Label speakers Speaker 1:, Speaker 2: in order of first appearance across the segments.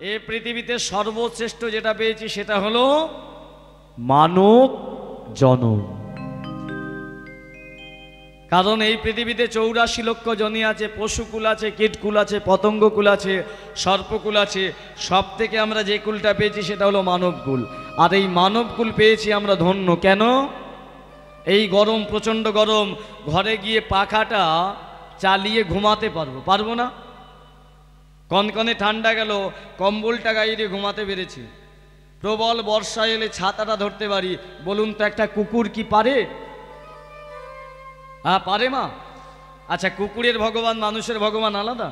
Speaker 1: এই পৃথিবীতে সর্বশ্রেষ্ঠ যেটা পেয়েছি সেটা হলো মানব জনম। কারণ এই পৃথিবীতে 84 লক্ষ জনি আছে, পশুকুল আছে, কীটকুল আছে, পতঙ্গকুল আছে, সর্পকুল আছে। সব থেকে আমরা যে কুলটা পেয়েছি সেটা হলো মানবকুল। আর এই মানবকুল পেয়েছি আমরা ধন্য। কেন? এই গরম, প্রচণ্ড গরম, ঘরে গিয়ে পাখাটা চালিয়ে ঘুমাতে পারবো না? কনকনে ঠান্ডা গেল, কম্বলটা গায়ে দিয়ে ঘুমাতে পেরেছি। প্রবল বর্ষা এলে ছাতাটা ধরতে পারি। বলুন তো, একটা কুকুর কি পারে? হ্যাঁ, পারে মা? আচ্ছা, কুকুরের ভগবান মানুষের ভগবান আলাদা?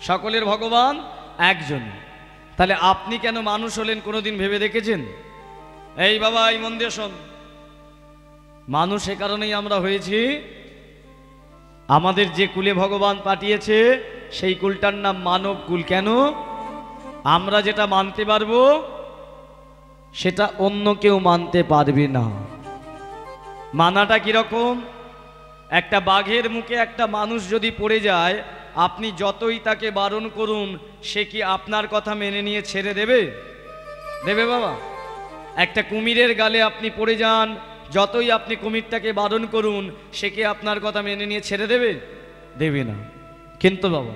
Speaker 1: সকলের ভগবান একজন। তাহলে আপনি কেন মানুষ হলেন কোনোদিন ভেবে দেখেছেন? এই বাবা, এই মন দিয়ে শোন। মানুষ এ কারণেই আমরা হয়েছি, আমাদের যে কুলে ভগবান পাঠিয়েছে সেই কুলটার নাম মানব কুল। কেন? আমরা যেটা মানতে পারবো সেটা অন্য কেউ মানতে পারবে না। মানাটা কিরকম? একটা বাঘের মুখে একটা মানুষ যদি পড়ে যায়, আপনি যতই তাকে বারণ করুন, সে কি আপনার কথা মেনে নিয়ে ছেড়ে দেবে? দেবে বাবা? একটা কুমিরের গালে আপনি পড়ে যান, যতই আপনি কুমিরটাকে বারণ করুন, সে কি আপনার কথা মেনে নিয়ে ছেড়ে দেবে? দেবে না। কিন্তু বাবা,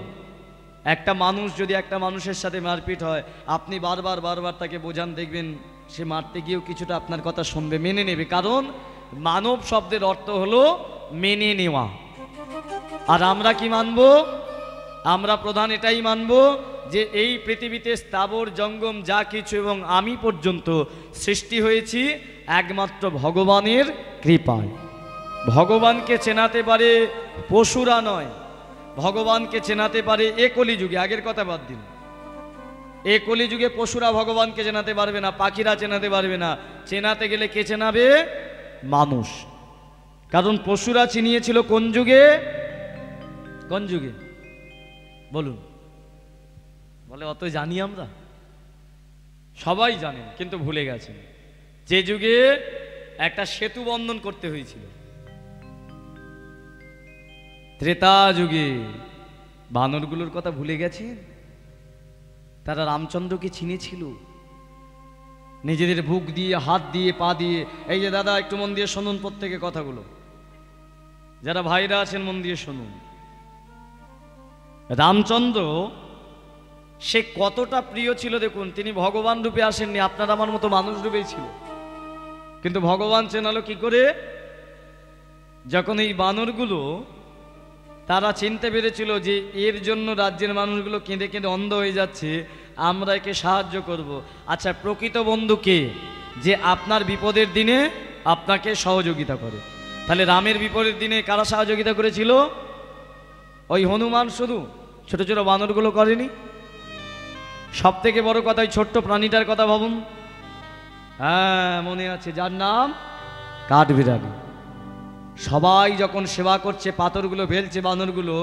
Speaker 1: একটা মানুষ যদি একটা মানুষের সাথে মারপিট হয়, আপনি বারবার তাকে বোঝান, দেখবেন সে মারতে গিয়েও কিছুটা আপনার কথা শুনবে, মেনে নেবে। কারণ মানব শব্দের অর্থ হলো মেনে নেওয়া। আর আমরা কি মানব? আমরা প্রধান এটাই মানব যে এই পৃথিবীতে স্থাবর জঙ্গম যা কিছু এবং আমি পর্যন্ত সৃষ্টি হয়েছি একমাত্র ভগবানের কৃপায়। ভগবানকে চেনাতে পারে পশুরা নয়, ভগবানকে চেনাতে পারে এ কলিযুগে। আগের কথা বাদ দিন, এ কলিযুগে পশুরা ভগবানকে চেনাতে পারবে না, পাখিরা চেনাতে পারবে না। চেনাতে গেলে কে চেনাবে? মানুষ। কারণ পশুরা চিনিয়েছিল কোন যুগে? কোন যুগে বলুন? বলে অত জানি আমরা, সবাই জানেন, কিন্তু ভুলে গেছেন। যে যুগে একটা সেতু বন্ধন করতে হয়েছিল, ত্রেতা যুগে। বানরগুলোর কথা ভুলে গেছেন? তারা রামচন্দ্রকে চিনেছিল নিজেদের বুক দিয়ে, হাত দিয়ে, পা দিয়ে। এই যে দাদা, একটু মন দিয়ে শুনুন প্রত্যেকে কথাগুলো, যারা ভাইরা আছেন মন দিয়ে শুনুন। রামচন্দ্র সে কতটা প্রিয় ছিল দেখুন। তিনি ভগবান রূপে আসেননি, আপনার আমার মতো মানুষ রূপেই ছিল। কিন্তু ভগবান চেনালো কি করে? যখন এই বানরগুলো তারা চিনতে পেরেছিল যে এর জন্য রাজ্যের মানুষগুলো কেঁদে কেঁদে অন্ধ হয়ে যাচ্ছে, আমরা একে সাহায্য করব। আচ্ছা, প্রকৃত বন্ধু কে? যে আপনার বিপদের দিনে আপনাকে সহযোগিতা করে। তাহলে রামের বিপদের দিনে কারা সহযোগিতা করেছিল? ওই হনুমান শুধু? ছোট ছোট বানরগুলো করেনি? সব থেকে বড় কথা, ওই ছোট্ট প্রাণীটার কথা ভাবুন। হ্যাঁ, মনে আছে, যার নাম কাঠবিড়ালি। সবাই যখন সেবা করছে, পাথরগুলো ফেলছে বানরগুলো,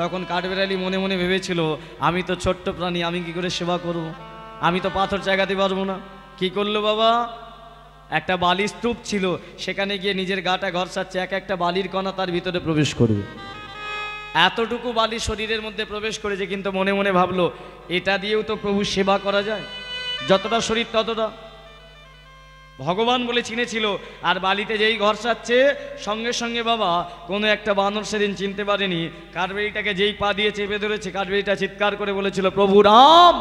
Speaker 1: তখন কাঠবিড়ালি মনে মনে ভেবেছিল, আমি তো ছোট্ট প্রাণী, আমি কি করে সেবা করব? আমি তো পাথর চাগাতে পারবো না। কি করলো বাবা? একটা বালির স্তূপ ছিল, সেখানে গিয়ে নিজের গাটা ঘষাচ্ছে, এক একটা বালির কণা তার ভিতরে প্রবেশ করবে। এতটুকু বালি শরীরের মধ্যে প্রবেশ করেছে, কিন্তু মনে মনে ভাবলো, এটা দিয়েও তো প্রভু সেবা করা যায়, যতটা শরীর ততটা। ভগবান বলে চিনেছিল। আর বালিতে যেই ঘষাচ্ছে, সঙ্গে সঙ্গে বাবা কোনো একটা বানর সেদিন চিনতে পারেনি, কাঠবেড়িটাকে যেই পা দিয়ে চেপে ধরেছে, কাঠবেড়িটা চিৎকার করে বলেছিল, প্রভু রাম।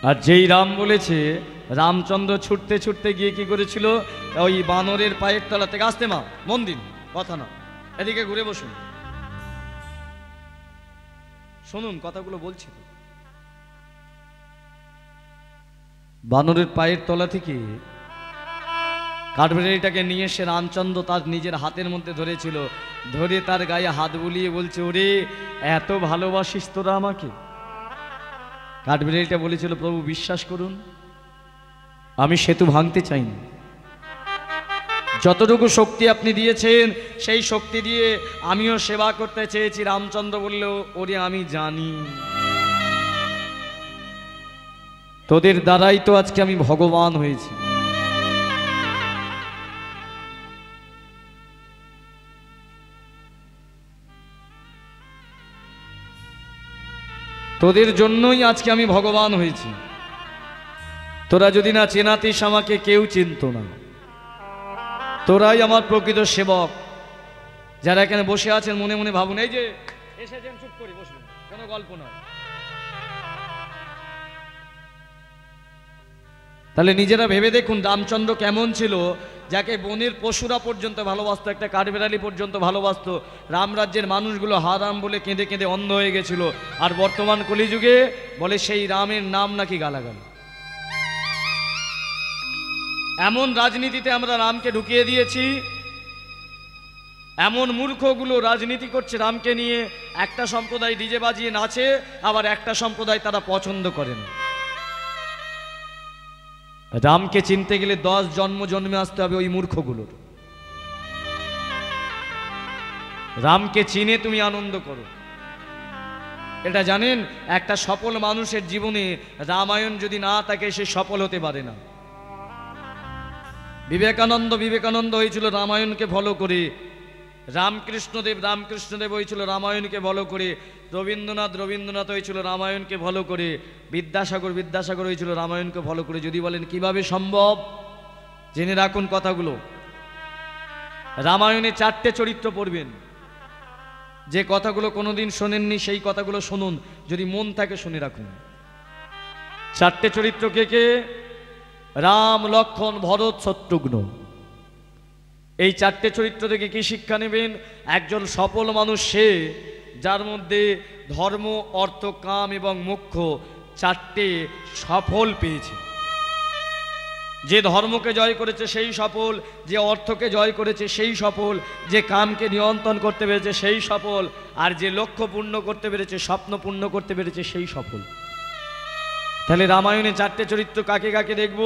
Speaker 1: আর যেই রাম বলেছে, রামচন্দ্র ছুটতে ছুটতে গিয়ে কি করেছিল? ওই বানরের পায়ের তলা থেকে, আসতে মা, মন দিন, কথা না, এদিকে ঘুরে বসুন, শুনুন কথাগুলো বলছি। বানরের পায়ের তলা থেকে কাঠবেড়ালিটাকে নিয়ে এসে রামচন্দ্র তার নিজের হাতের মধ্যে ধরেছিল। ধরে তার গায়ে হাত বুলিয়ে বলছে, ওরে এত ভালোবাসিস তোরা আমাকে? কাঠবেড়ালিটা বলেছিল, প্রভু বিশ্বাস করুন, আমি সেতু ভাঙতে চাইনি। যতটুকু শক্তি আপনি দিয়েছেন সেই শক্তি দিয়ে আমিও সেবা করতে চেয়েছি। রামচন্দ্র বলল, ওরে আমি জানি, তোদের দ্বারাই তো আজকে আমি ভগবান হয়েছি। তোদের জন্যই আজকে আমি ভগবান হয়েছি। তোরা যদি না চেনাতিস আমাকে কেউ চিনত না। তোরাই আমার প্রকৃত সেবক। যারা এখানে বসে আছেন মনে মনে ভাবুন, এই যে এসেছেন চুপ করে বসুন, কোনো গল্প না। তাহলে নিজেরা ভেবে দেখুন রামচন্দ্র কেমন ছিল, যাকে বনের পশুরা পর্যন্ত ভালোবাসতো, একটা কাঠবেড়ালি পর্যন্ত ভালোবাসতো। রামরাজ্যের মানুষগুলো হারাম বলে কেঁদে কেঁদে অন্ধ হয়ে গেছিল। আর বর্তমান কলিযুগে বলে সেই রামের নাম নাকি গালাগাল। এমন রাজনীতিতে আমরা রামকে ঢুকিয়ে দিয়েছি। এমন মূর্খগুলো রাজনীতি করছে রামকে নিয়ে। একটা সম্প্রদায় ডিজে বাজিয়ে নাচে, আবার একটা সম্প্রদায় তারা পছন্দ করেন। রামকে চিনতে গেলে 10 জন্ম জন্মে আসতে হবে ওই মূর্খগুলোর। রামকে চিনে তুমি আনন্দ করো। এটা জানেন, একটা সফল মানুষের জীবনে রামায়ণ যদি না থাকে সে সফল হতে পারে না। বিবেকানন্দ হয়েছিল রামায়ণকে ফলো করে। রামকৃষ্ণদেব হয়েছিল রামায়ণকে ফলো করে। রবীন্দ্রনাথ হয়েছিল রামায়ণকে ফলো করে। বিদ্যাসাগর হয়েছিল রামায়ণকে ফলো করে। যদি বলেন কিভাবে সম্ভব, জেনে রাখুন কথাগুলো। রামায়ণে 4টে চরিত্র পড়বেন। যে কথাগুলো কোনোদিন শোনেননি সেই কথাগুলো শুনুন, যদি মন থাকে শুনে রাখুন। 4টে চরিত্র কে কে? রাম, লক্ষ্মণ, ভরত, শত্রুঘ্ন। এই 4টে চরিত্র থেকে কি শিক্ষা নেবেন? একজন সফল মানুষ সে যার মধ্যে ধর্ম, অর্থ, কাম এবং মোক্ষ 4টে সফল পেয়েছে। যে ধর্মকে জয় করেছে সেই সফল, যে অর্থকে জয় করেছে সেই সফল, যে কামকে নিয়ন্ত্রণ করতে পেরেছে সেই সফল, আর যে লক্ষ্য পূর্ণ করতে পেরেছে, স্বপ্ন পূর্ণ করতে পেরেছে সেই সফল। তাহলে রামায়ণে 4টে চরিত্র কাকে কাকে দেখব?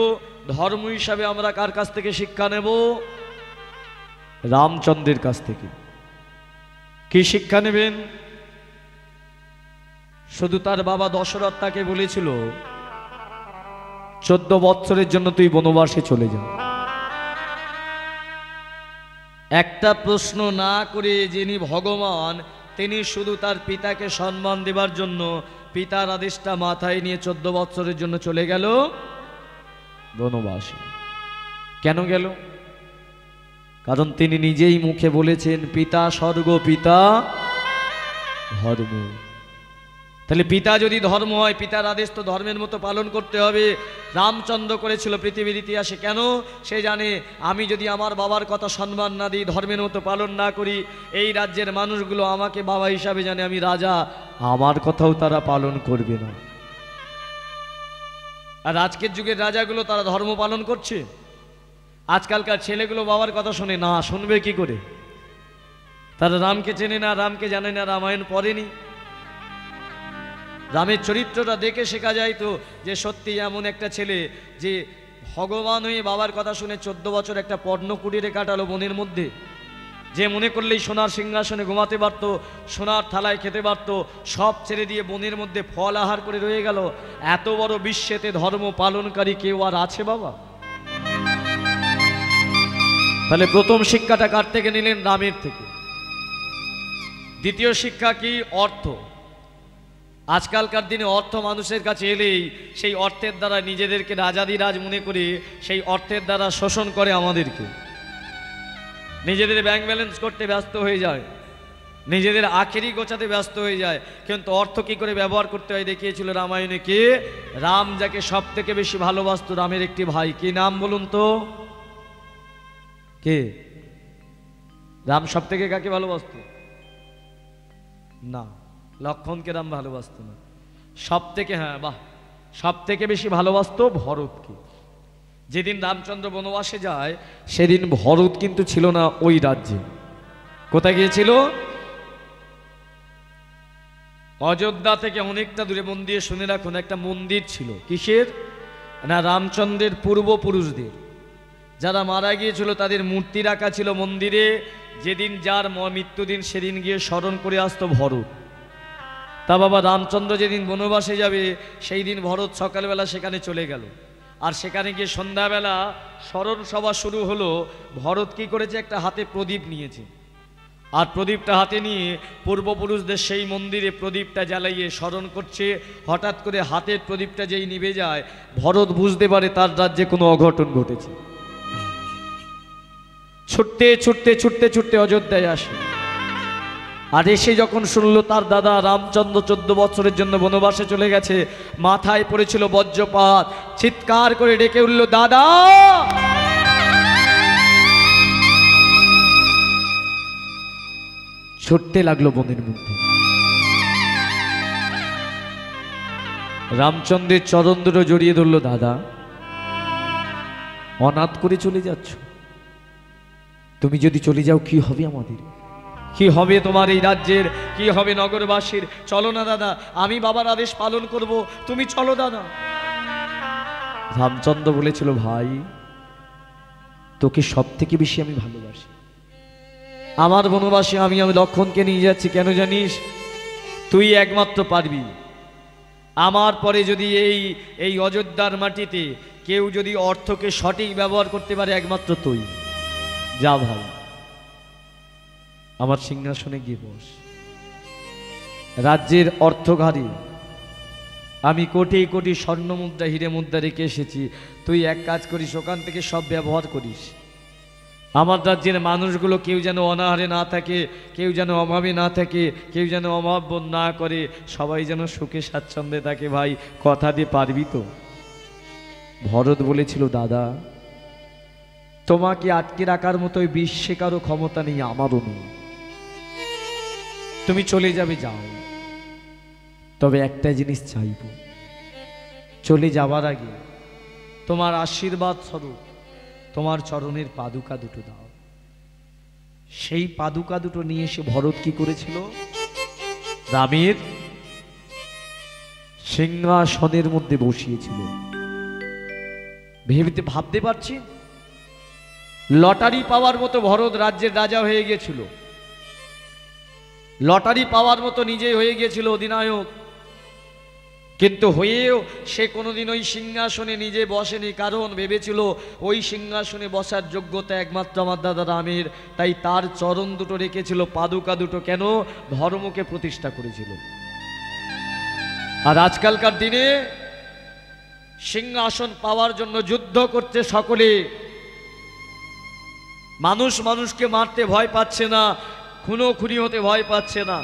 Speaker 1: ধর্ম হিসাবে আমরা কার কাছ থেকে শিক্ষা নেব? রামচন্দ্রের কাছ থেকে। কি শিক্ষা নেবেন? শুধু তার বাবা দশরথ তাকে বলেছিল 14 বৎসরের জন্য তুই বনবাসে চলে যা। একটা প্রশ্ন না করে যিনি ভগবান, তিনি শুধু তার পিতাকে সম্মান দেবার জন্য পিতার আদেশটা মাথায় নিয়ে 14 বৎসরের জন্য চলে গেল বনবাসে। কেন গেল? কারণ তিনি নিজেই মুখে বলেছেন পিতা স্বর্গ, পিতা ধর্ম। তাহলে পিতা যদি ধর্ম হয়, পিতার আদেশ তো ধর্মের মতো পালন করতে হবে। রামচন্দ্র করেছিল পৃথিবীর ইতিহাসে। কেন? সে জানে আমি যদি আমার বাবার কথা সম্মান না দিই, ধর্মের মতো পালন না করি, এই রাজ্যের মানুষগুলো আমাকে বাবা হিসাবে জানে, আমি রাজা, আমার কথাও তারা পালন করবে না। আর আজকের যুগের রাজাগুলো তারা ধর্ম পালন করছে। আজকালকার ছেলেগুলো বাবার কথা শোনে না, শুনবে কি করে? তারা রামকে চেনে না, রামকে জানে না, রামায়ণ পড়েনি। রামের চরিত্রটা দেখে শেখা যায় তো যে সত্যি এমন একটা ছেলে যে ভগবান হয়ে বাবার কথা শুনে 14 বছর একটা পর্ণকুটিরে কাটালো বনের মধ্যে। যে মনে করলেই সোনার সিংহাসনে ঘুমাতে পারত, সোনার থালায় খেতে পারত, সব ছেড়ে দিয়ে বনের মধ্যে ফল আহার করে রয়ে গেল। এত বড় বিশ্বেতে ধর্ম পালনকারী কেউ আর আছে বাবা? তাহলে প্রথম শিক্ষাটা কার থেকে নিলেন? রামের থেকে। দ্বিতীয় শিক্ষা কি? অর্থ। আজকালকার দিনে অর্থ মানুষের কাছে এলেই সেই অর্থের দ্বারা নিজেদেরকে রাজাধিরাজ মনে করে সেই অর্থের দ্বারা শোষণ করে আমাদেরকে। নিজেদের ব্যাংক ব্যালেন্স করতে ব্যস্ত হয়ে যায়, নিজেদের আখেরি গোছাতে ব্যস্ত হয়ে যায়। কিন্তু অর্থ কি করে ব্যবহার করতে হয় দেখিয়েছিল রামায়ণে। কে? রাম যাকে সব থেকে বেশি ভালোবাসতো, রামের একটি ভাই। কি নাম বলুন তো? কে? রাম সব থেকে কাকে ভালোবাসতো? না, লক্ষ্মণকে রাম ভালোবাসত না। সব থেকে, হ্যাঁ বাহ, সব থেকে বেশি ভালোবাসতো ভরতকে। যেদিন রামচন্দ্র বনবাসে যায় সেদিন ভরত কিন্তু ছিল না ওই রাজ্যে। কোথায় গিয়েছিল? অযোধ্যা থেকে অনেকটা দূরে। মন দিয়ে শুনে রাখুন, একটা মন্দির ছিল। কিসের? না, রামচন্দ্রের পূর্বপুরুষদের যারা মারা গিয়েছিল তাদের মূর্তি রাখা ছিল মন্দিরে। যেদিন যার মৃত্যুদিন সেদিন গিয়ে স্মরণ করে আসতো ভরত। তা বাবা রামচন্দ্র যেদিন বনবাসে যাবে সেই দিন ভরত সকালবেলা সেখানে চলে গেল। আর সেখানে গিয়ে সন্ধ্যাবেলা স্মরণ সভা শুরু হলো। ভরত কি করেছে? একটা হাতে প্রদীপ নিয়েছে। আর প্রদীপটা হাতে নিয়ে পূর্বপুরুষদের সেই মন্দিরে প্রদীপটা জ্বালাইয়ে স্মরণ করছে। হঠাৎ করে হাতের প্রদীপটা যেই নিভে যায়, ভরত বুঝতে পারে তার রাজ্যে কোনো অঘটন ঘটেছে। ছুটতে ছুটতে ছুটতে ছুটতে অযোধ্যায় আসে। আর এসে যখন শুনলো তার দাদা রামচন্দ্র 14 বছরের জন্য বনবাসে চলে গেছে, মাথায় পড়েছিল বজ্রপাত, চিৎকার করে ডেকে উঠল, দাদা! ছুটতে লাগলো বনের মধ্যে। রামচন্দ্রের চরণ দুটো জড়িয়ে ধরল, দাদা, অনাথ করে চলে যাচ্ছ, তুমি যদি চলে যাও কি হবে আমাদের, কি হবে তোমার এই রাজ্যের, কি হবে নগরবাসীর? চলো না দাদা, আমি বাবার আদেশ পালন করব, তুমি চলো দাদা। রামচন্দ্র বলেছিল, ভাই, তোকে সব থেকে বেশি আমি ভালোবাসি। আমার বনবাসে আমি লক্ষণকে নিয়ে যাচ্ছি, কেন জানিস? তুই একমাত্র পারবি। আমার পরে যদি এই অযোধ্যার মাটিতে কেউ যদি অর্থকে সঠিক ব্যবহার করতে পারে, একমাত্র তুই। যা ভাই, আমার সিংহাসনে গিয়ে বস। রাজ্যের অর্থঘারী আমি কোটি কোটি স্বর্ণ মুদ্রা, হিরে মুদ্রা রেখে এসেছি, তুই এক কাজ করিস, ওখান থেকে সব ব্যবহার করিস। আমার রাজ্যের মানুষগুলো কেউ যেন অনাহারে না থাকে, কেউ যেন অভাবে না থাকে, কেউ যেন অভাব বোধ না করে, সবাই যেন সুখে স্বাচ্ছন্দ্যে থাকে। ভাই, কথা দিয়ে পারবি তো? ভরত বলেছিল, দাদা, তোমাকে আটকে রাখার মতো বিষ শেখারও ক্ষমতা নেই, আমারও নেই। তুমি চলে যাবে, যাও, তবে একটা জিনিস চাইব, চলে যাবার আগে তোমার আশীর্বাদ স্বরূপ তোমার চরণের পাদুকা দুটো দাও। সেই পাদুকা দুটো নিয়ে এসে ভরত কি করেছিল? রামের সিংহাসনের মধ্যে বসিয়েছিল। ভাবতে পারছি, লটারি পাওয়ার মতো ভরত রাজ্যের রাজা হয়ে গিয়েছিল, লটারি পাওয়ার মতো নিজেই হয়ে গিয়েছিল অধিনায়ক। কিন্তু হয়েও সে কোনোদিন ওই সিংহাসনে নিজে বসেনি, কারণ ভেবেছিল ওই সিংহাসনে বসার যোগ্যতা একমাত্র আমার দাদা রামের। তাই তার চরণ দুটো রেখেছিল, পাদুকা দুটো। কেন? ধর্মকে প্রতিষ্ঠা করেছিল। আর আজকালকার দিনে সিংহাসন পাওয়ার জন্য যুদ্ধ করতে সকলে, মানুষ মানুষকে মারতে ভয় পাচ্ছে না, খুনোখুনি হতে ভয় পাচ্ছে না।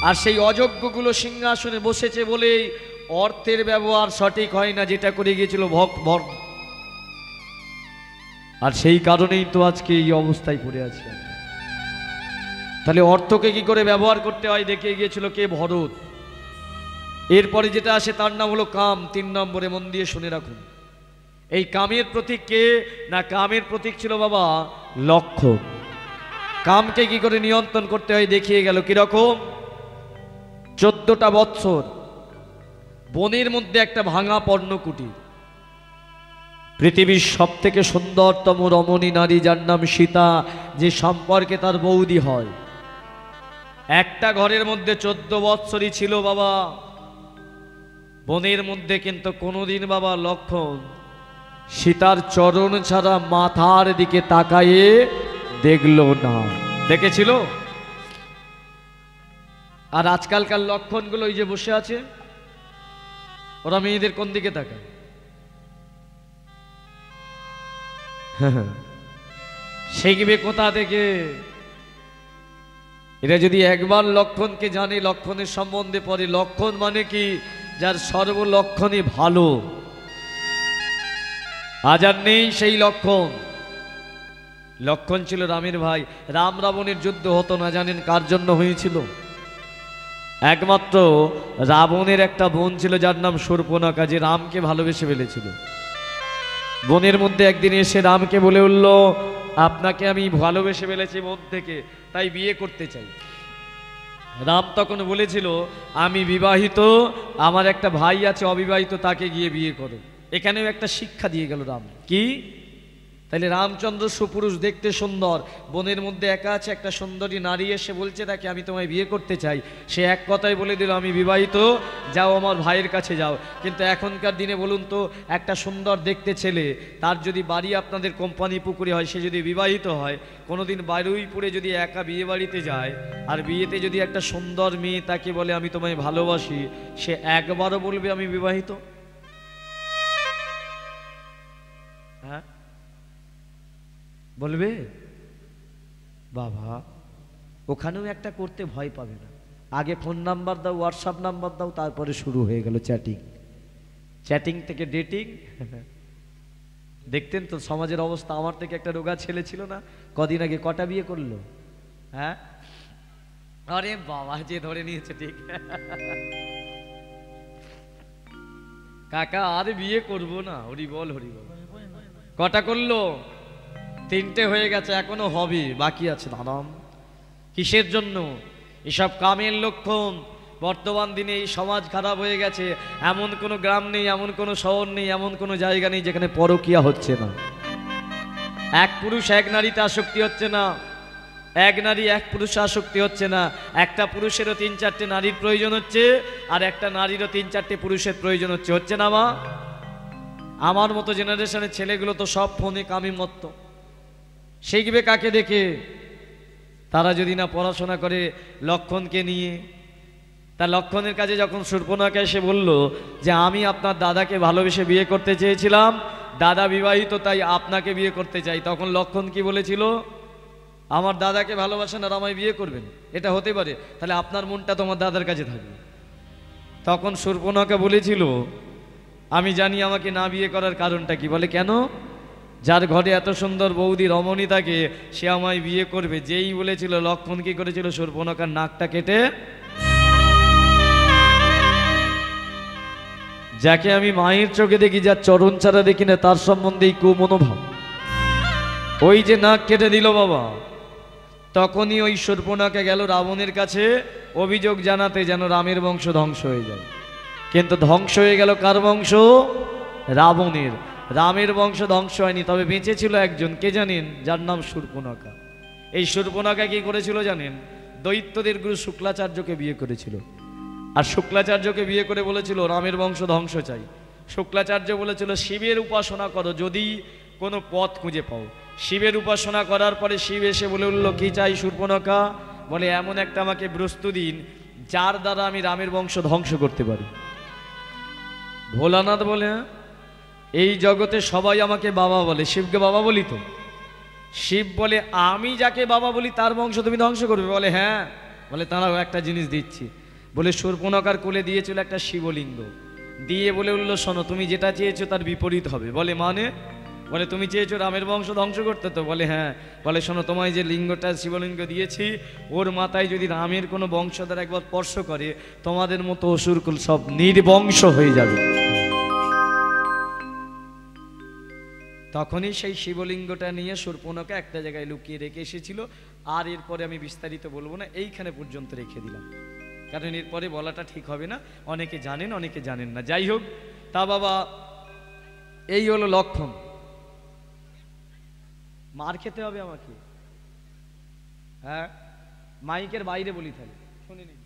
Speaker 1: আর সেই অযোগ্যগুলো সিংহাসনে বসেছে বলেই অর্থের ব্যবহার সঠিক হয় না, যেটা করে গিয়েছিল ভক্ত। আর সেই কারণেই তো আজকে এই অবস্থায় পড়ে আছে। তাহলে অর্থকে কি করে ব্যবহার করতে হয় দেখে গিয়েছিল কে? ভরত। এরপরে যেটা আসে তার নাম হলো কাম। 3 নম্বরে মন দিয়ে শুনে রাখুন। এই কামের প্রতীক কে? না, কামের প্রতীক ছিল বাবা লক্ষণ। কামকে কি করে নিয়ন্ত্রণ করতে হয় দেখিয়ে গেল। কিরকম? 14টা বৎসর বনের মধ্যে একটা ভাঙা পর্ণকুটির, পৃথিবীর সব থেকে সুন্দরতম রমণী নারী যার নাম সীতা, যে সম্পর্কে তার বৌদি হয়, একটা ঘরের মধ্যে 14 বৎসরই ছিল বাবা বনের মধ্যে। কিন্তু কোনোদিন বাবা লক্ষণ সীতার চরণ ছাড়া মাথার দিকে তাকায়ে দেখল না। দেখেছিল? আর আজকালকার লক্ষণগুলো এই যে বসে আছে, ওরা মেয়েদের কোন দিকে তাকায়? শিখবে কোথা থেকে? এরা যদি একবার লক্ষণকে জানে, লক্ষণের সম্বন্ধে পড়ে, লক্ষণ মানে কি? যার সর্বলক্ষণই ভালো। আজ আর নেই সেই লক্ষণ। লক্ষণ ছিল রামের ভাই। রাম রাবণের যুদ্ধ হতো না, জানেন কার জন্য হয়েছিল? একমাত্র রাবণের একটা বোন ছিল যার নাম শূর্পণখা, যে রামকে ভালোবেসে ফেলেছিল। বনের মধ্যে একদিন এসে রামকে বলে উঠল, আপনাকে আমি ভালোবেসে ফেলেছি মন থেকে, তাই বিয়ে করতে চাই। রাম তখন বলেছিল, আমি বিবাহিত, আমার একটা ভাই আছে অবিবাহিত, তাকে গিয়ে বিয়ে করো। এখানেও একটা শিক্ষা দিয়ে গেল রাম। কি? তাইলে রামচন্দ্র সুপুরুষ, দেখতে সুন্দর, বনের মধ্যে একা আছে, একটা সুন্দরী নারী এসে বলছে তাকে আমি তোমায় বিয়ে করতে চাই। সে এক কথায় বলে দিল আমি বিবাহিত, যাও আমার ভাইয়ের কাছে যাও। কিন্তু এখনকার দিনে বলুন তো, একটা সুন্দর দেখতে ছেলে, তার যদি বাড়ি আপনাদের কোম্পানি পুকুরে হয়, সে যদি বিবাহিত হয়, কোনোদিন বারুইপুরে যদি একা বিয়ে বাড়িতে যায়, আর বিয়েতে যদি একটা সুন্দর মেয়ে তাকে বলে আমি তোমায় ভালোবাসি, সে একবারও বলবে আমি বিবাহিত? হ্যাঁ, বলবে? বাবা, ওখানেও একটা করতে ভয় পাবে না। আগে ফোন নাম্বার দাও, হোয়াটসঅ্যাপ নাম্বার দাও, তারপরে শুরু হয়ে গেল চ্যাটিং। চ্যাটিং থেকে ডেটিং। দেখতেন তো সমাজের অবস্থা। আমার থেকে একটা রোগা ছেলে ছিল না, কদিন আগে কটা বিয়ে করলো? হ্যাঁ, আরে বাবা, যে ধরে নিয়েছে ঠিক। কাকা আর বিয়ে করব না, হরি বল হরি বল। কটা করলো? 3টে হয়ে গেছে, এখনো হবে, বাকি আছে। দাদাম কিসের জন্য? এসব কামের লক্ষণ। বর্তমান দিনে এই সমাজ খারাপ হয়ে গেছে। এমন কোনো গ্রাম নেই, এমন কোনো শহর নেই, এমন কোনো জায়গা নেই যেখানে পরকীয়া হচ্ছে না। এক পুরুষ এক নারীতে আসক্তি হচ্ছে না, এক নারী এক পুরুষে আসক্তি হচ্ছে না। একটা পুরুষেরও 3-4টে নারীর প্রয়োজন হচ্ছে, আর একটা নারীরও 3-4টে পুরুষের প্রয়োজন হচ্ছে। হচ্ছে না মা? আমার মতো জেনারেশনের ছেলেগুলো তো সব ফোনে কামি মত্ত। শিখবে কাকে দেখে? তারা যদি না পড়াশোনা করে লক্ষণকে নিয়ে। তা লক্ষণের কাছে যখন শূর্পণখা এসে বলল যে আমি আপনার দাদাকে ভালোবেসে বিয়ে করতে চেয়েছিলাম, দাদা বিবাহিত, তাই আপনাকে বিয়ে করতে চাই, তখন লক্ষণ কি বলেছিল? আমার দাদাকে ভালোবাসেন আর আমায় বিয়ে করবেন? এটা হতে পারে? তাহলে আপনার মনটা তোমার দাদার কাছে থাকবে। তখন শূর্পণখা বলেছিল আমি জানি আমাকে না বিয়ে করার কারণটা কি। বলে কেন? যার ঘরে এত সুন্দর বৌদি রমণী থাকে সে আমায় বিয়ে করবে। যেই বলেছিল, লক্ষণ কি করেছিল? শূর্পণখার নাকটা কেটে, যাকে আমি মায়ের চোখে দেখি, যার চরণ ছাড়া দেখি না, তার সম্বন্ধেই কুমনোভাব, ওই যে নাক কেটে দিল বাবা। তখনই ওই শূর্পণখা গেল রাবণের কাছে অভিযোগ জানাতে, যেন রামের বংশ ধ্বংস হয়ে যায়। কিন্তু ধ্বংস হয়ে গেল কার বংশ? রাবণের। রামের বংশ ধ্বংস হয়নি, তবে বেঁচে ছিল একজন, কে জানেন? যার নাম শূর্পণখা। এই শূর্পণখা কি করেছিল জানেন? দৈত্যদের গুরু শুক্লাচার্যকে বিয়ে করেছিল। আর শুক্লাচার্যকে বিয়ে করে বলেছিল রামের বংশ ধ্বংস চাই। শুক্লাচার্য বলেছিল শিবের উপাসনা করো, যদি কোনো পথ খুঁজে পাও। শিবের উপাসনা করার পরে শিব এসে বলে উঠল কি চাই শূর্পণখা? বলে এমন একটা আমাকে বস্তু দিন যার দ্বারা আমি রামের বংশ ধ্বংস করতে পারি। ভোলানাথ বলে এই জগতে সবাই আমাকে বাবা বলে, শিবকে বাবা বলি তো? শিব বলে আমি যাকে বাবা বলি তার বংশ তুমি ধ্বংস করবে? বলে হ্যাঁ। বলে তারাও একটা জিনিস দিচ্ছি। বলে শূর্পণখার কোলে দিয়েছিল একটা শিবলিঙ্গ, দিয়ে বলে উঠল শোনো, তুমি যেটা চেয়েছো তার বিপরীত হবে। বলে মানে? বলে তুমি চেয়েছো রামের বংশ ধ্বংস করতে তো? বলে হ্যাঁ। বলে শোনো, তোমায় যে লিঙ্গটা শিবলিঙ্গ দিয়েছি, ওর মাথায় যদি রামের কোনো বংশধর একবার স্পর্শ করে, তোমাদের মতো অসুরকুল সব নির্বংশ হয়ে যাবে। তখনই সেই শিবলিঙ্গটা নিয়ে শূর্পণখা একটা জায়গায় লুকিয়ে রেখে এসেছিল। আর এরপরে আমি বিস্তারিত বলবো না, এইখানে পর্যন্ত রেখে দিলাম, কারণ এরপরে বলাটা ঠিক হবে না। অনেকে জানেন, অনেকে জানেন না। যাই হোক, তা বাবা এই হলো লক্ষণ। মার খেতে হবে আমাকে? হ্যাঁ, মাইকের বাইরে বলি তাহলে শুনে নিন।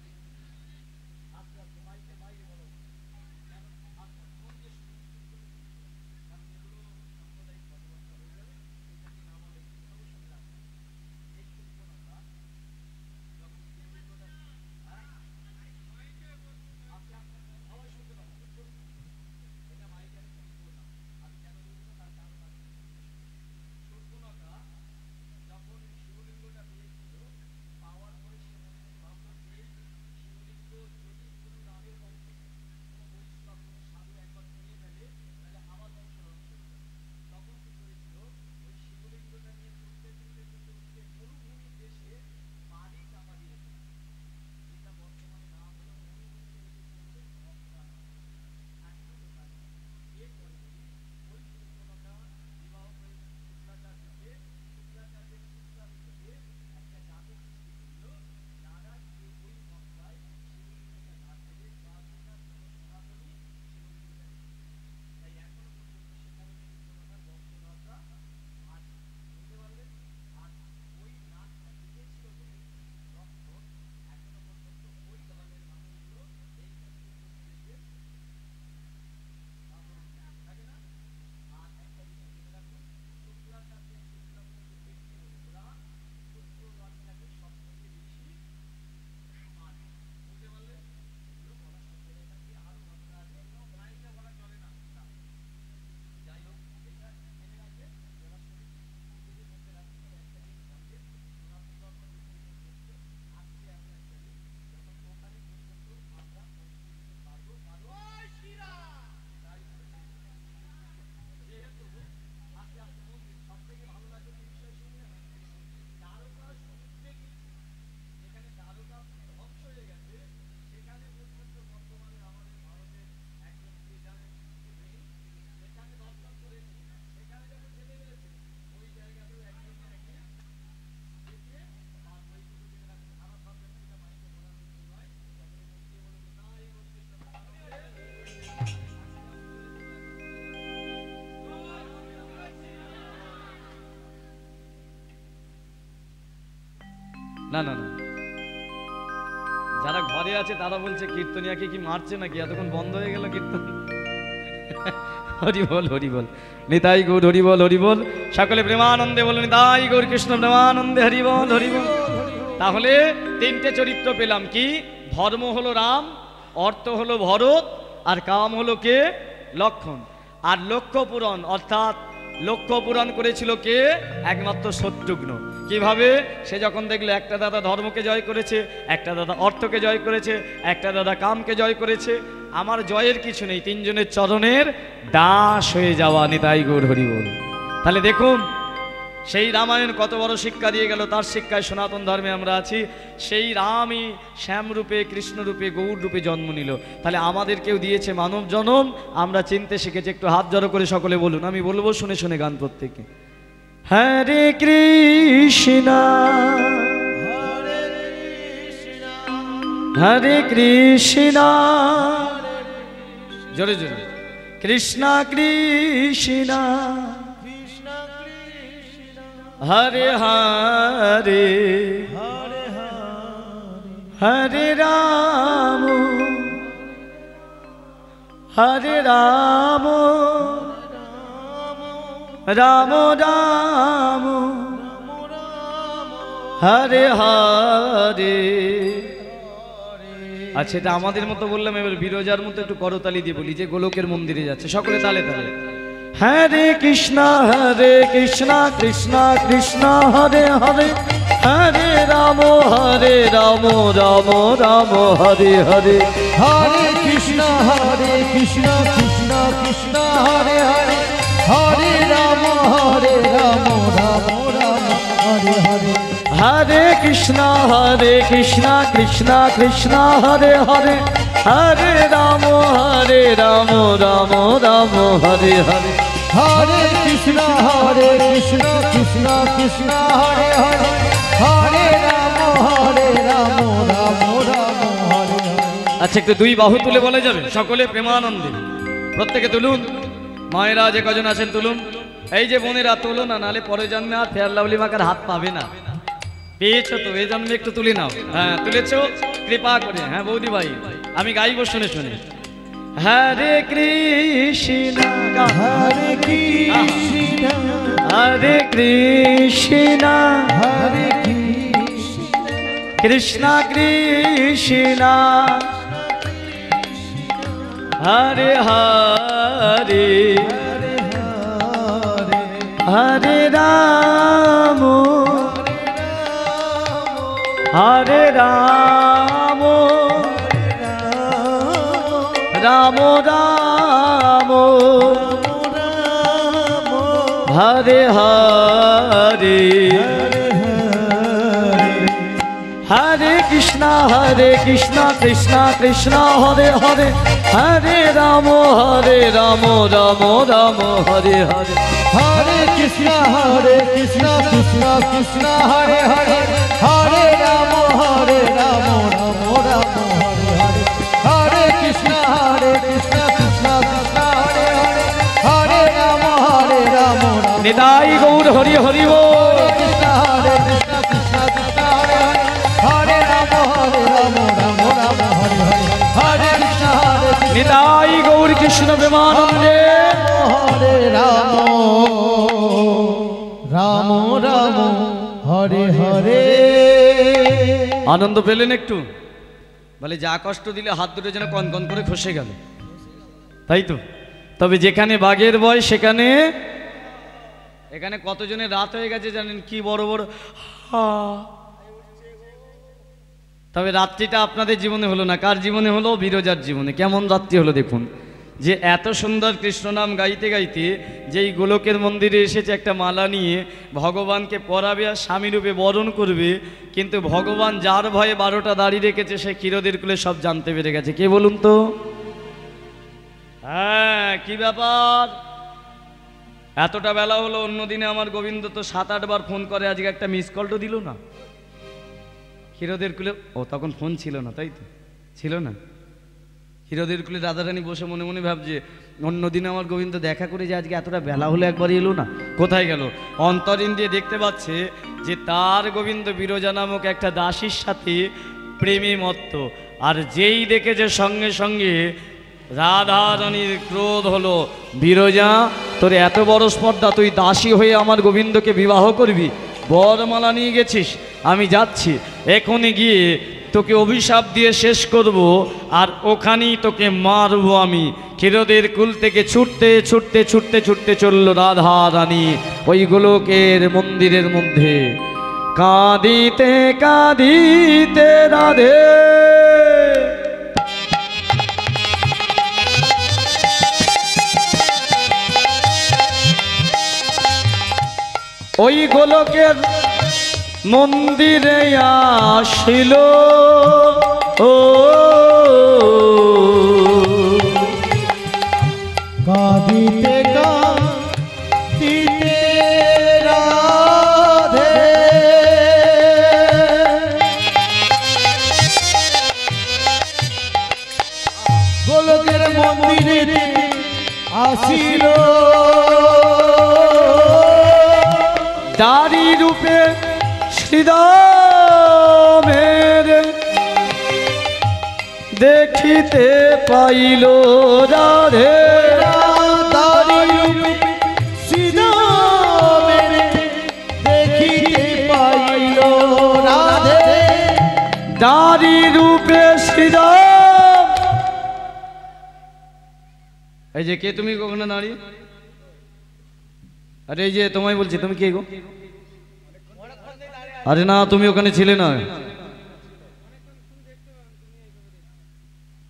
Speaker 1: না না না, যারা ঘরে আছে তারা বলছে কীর্তনিয়াকে কি মারছে নাকি, এতক্ষণ বন্ধ হয়ে গেল কীর্তন। হরি বল হরি বল, নিতাই গৌর হরি বল হরি বল, সকলে প্রেমানন্দে বল নিতাই গৌর কৃষ্ণ প্রেমানন্দে হরি বল হরি বল। তাহলে তিনটে চরিত্র পেলাম, কি? ধর্ম হলো রাম, অর্থ হলো ভরত, আর কাম হলো কে? লক্ষণ। আর লক্ষ্য পূরণ, অর্থাৎ লক্ষ্য পূরণ করেছিল কে? একমাত্র শত্রুঘ্ন। কিভাবে? সে যখন দেখলো একটা দাদা ধর্মকে জয় করেছে, একটা দাদা অর্থকে জয় করেছে, একটা দাদা কামকে জয় করেছে, আমার জয়ের কিছু নেই, তিনজনের চরণের দাস হয়ে যাওয়া, নিতাই গৌর হরি বল। তাহলে দেখুন সেই রামায়ণ কত বড় শিক্ষা দিয়ে গেল, তার শিক্ষায় সনাতন ধর্মে আমরা আছি। সেই রামই শ্যামরূপে, কৃষ্ণরূপে, গৌর রূপে জন্ম নিল। তাহলে আমাদেরকেও দিয়েছে মানব জন্ম, আমরা চিনতে শিখেছি। একটু হাত জড়ো করে সকলে বলুন, আমি বলবো শুনে শুনে গান প্রত্যেকে। হরে কৃষ্ণ হরে কৃষ্ণ, জোরে জোরে, কৃষ্ণ কৃষ্ণ হরে হরে, হরে রাম হরে রাম, রাম রাম হরে হরে। আচ্ছা, এটা আমাদের মতো বললাম, এবার বিরজার মতো একটু করতালি দিয়ে বলি, যে গোলকের মন্দিরে যাচ্ছে, সকলে তালে তালে। হরে কৃষ্ণ কৃষ্ণ কৃষ্ণ হরে হরে, হরে রাম রাম রাম হরে হরে।
Speaker 2: হরে কৃষ্ণ কৃষ্ণ কৃষ্ণ হরে হরে, হরে রাম রাম রাম হরে হরে।
Speaker 1: হরে কৃষ্ণ কৃষ্ণ কৃষ্ণ হরে হরে, হরে রাম রাম রাম হরে হরে।
Speaker 2: হরে কৃষ্ণ কৃষ্ণ কৃষ্ণ হরে হরে, হরে রাম রাম রাম হরে হরে।
Speaker 1: আচ্ছা, একটু দুই বাহু তুলে বলা যাবে সকলে প্রেমানন্দে, প্রত্যেকে তুলুন। মায়েরা যে কজন আছেন তুলুন, এই যে বোনেরা তুলো না, নালে পরে জন্মে আর ফেয়ার লাভলি মাকার হাত পাবে না। পেয়েছো তো, এই জন্মে একটু তুলে নাও। হ্যাঁ তুলেছো, কৃপা করে। হ্যাঁ বৌদি ভাই, আমি গাইবো শুনে শুনে। হরে কৃষ্ণ
Speaker 2: হরে কৃষ্ণ
Speaker 1: হরে কৃষ্ণ
Speaker 2: হরে কৃষ্ণ
Speaker 1: কৃষ্ণ কৃষ্ণ হরে হরে, হরে রাম হরে রাম রাম রাম হরে হরে। হরে কৃষ্ণ কৃষ্ণ কৃষ্ণ হরে হরে, হরে রাম রাম রাম হরে হরে।
Speaker 2: হরে কৃষ্ণ কৃষ্ণ কৃষ্ণ হরে হরে, হরে রাম রাম রাম হরে হরে। হরে কৃষ্ণ কৃষ্ণ কৃষ্ণ হরে হরে, হরে রাম রাম।
Speaker 1: নিতাই গৌর হরি হরি বল।
Speaker 2: কৃষ্ণ কৃষ্ণ কৃষ্ণ হরে হরে, হরে রাম রাম রাম হরে হরে। হরে কৃষ্ণ
Speaker 1: নিতাই গৌর কৃষ্ণ প্রেমানন্দে
Speaker 2: হরে রাম রাম রাম হরে হরে।
Speaker 1: আনন্দ পেলেন একটু? বলে যা কষ্ট দিলে হাত দুটো যেন কনকন করে খসে গেল, তাই তো? তবে যেখানে বাঘের ভয় সেখানে, এখানে কতজনের রাত হয়ে গেছে জানেন? কি বড় বড় হা। তবে রাত্রিটা আপনাদের জীবনে হলো না, কার জীবনে হলো? বিরজার জীবনে। কেমন রাত্রি হলো দেখুন, যে এত সুন্দর কৃষ্ণ নাম গাইতে গাইতে যেই গোলকের মন্দিরে এসেছে একটা মালা নিয়ে, ভগবানকে পরাবে আর স্বামীরূপে বরণ করবে, কিন্তু ভগবান যার ভয়ে 12টা দাড়ি রেখেছে সে ক্ষীরদের কুলে সব জানতে পেরে গেছে। কে বলুন তো? হ্যাঁ, কি ব্যাপার? এতটা বেলা হলো, অন্যদিনে আমার গোবিন্দ তো 7-8 বার ফোন করে, আজকে একটা মিস কল তো দিল না। ক্ষীরদের কুলে, ও তখন ফোন ছিল না, তাই তো? ছিল না? হিরোদের কুলে রাধারানী বসে মনে মনে ভাবছে অন্যদিন আমার গোবিন্দ দেখা করে যে আজকে এতটা বেলা হলো একবার এলো না, কোথায় গেল? অন্তরিন দিয়ে দেখতে পাচ্ছে যে তার গোবিন্দ বিরজা নামক একটা দাসীর সাথে প্রেমে মত্ত। আর যেই দেখেছে সঙ্গে সঙ্গে রাধারানীর ক্রোধ হলো, বিরজা তোর এত বড় স্পর্ধা, তুই দাসী হয়ে আমার গোবিন্দকে বিবাহ করবি? বরমালা নিয়ে গেছিস, আমি যাচ্ছি, এখনই গিয়ে তোকে অভিশাপ দিয়ে শেষ করব, আর ওখানেই তোকে মারবো আমি। ক্ষীরদের কুল থেকে ছুটতে ছুটতে ছুটতে ছুটতে চলল রাধা রানী ওই গোলকের মন্দিরের মধ্যে। কাঁদিতে কাঁদিতে রাধে ওই গোলকের মন্দিরে আসিল। ও
Speaker 2: কাঁদিতে কাঁদিতে রাধে গোলকের মন্দিরে আসিল।
Speaker 1: দাড়ি রূপে শ্রীরামের দেখিতে পাইল রাধে।
Speaker 2: দাড়ি রূপে শ্রীরামের দেখিতে পাইল রাধে।
Speaker 1: দাড়ি রূপে শ্রীরাম। এই যে কে তুমি কখনো দাঁড়িয়ে? আরে এই যে তোমায় বলছি, তুমি কে গো? আরে না, তুমি ওখানে ছিলে না।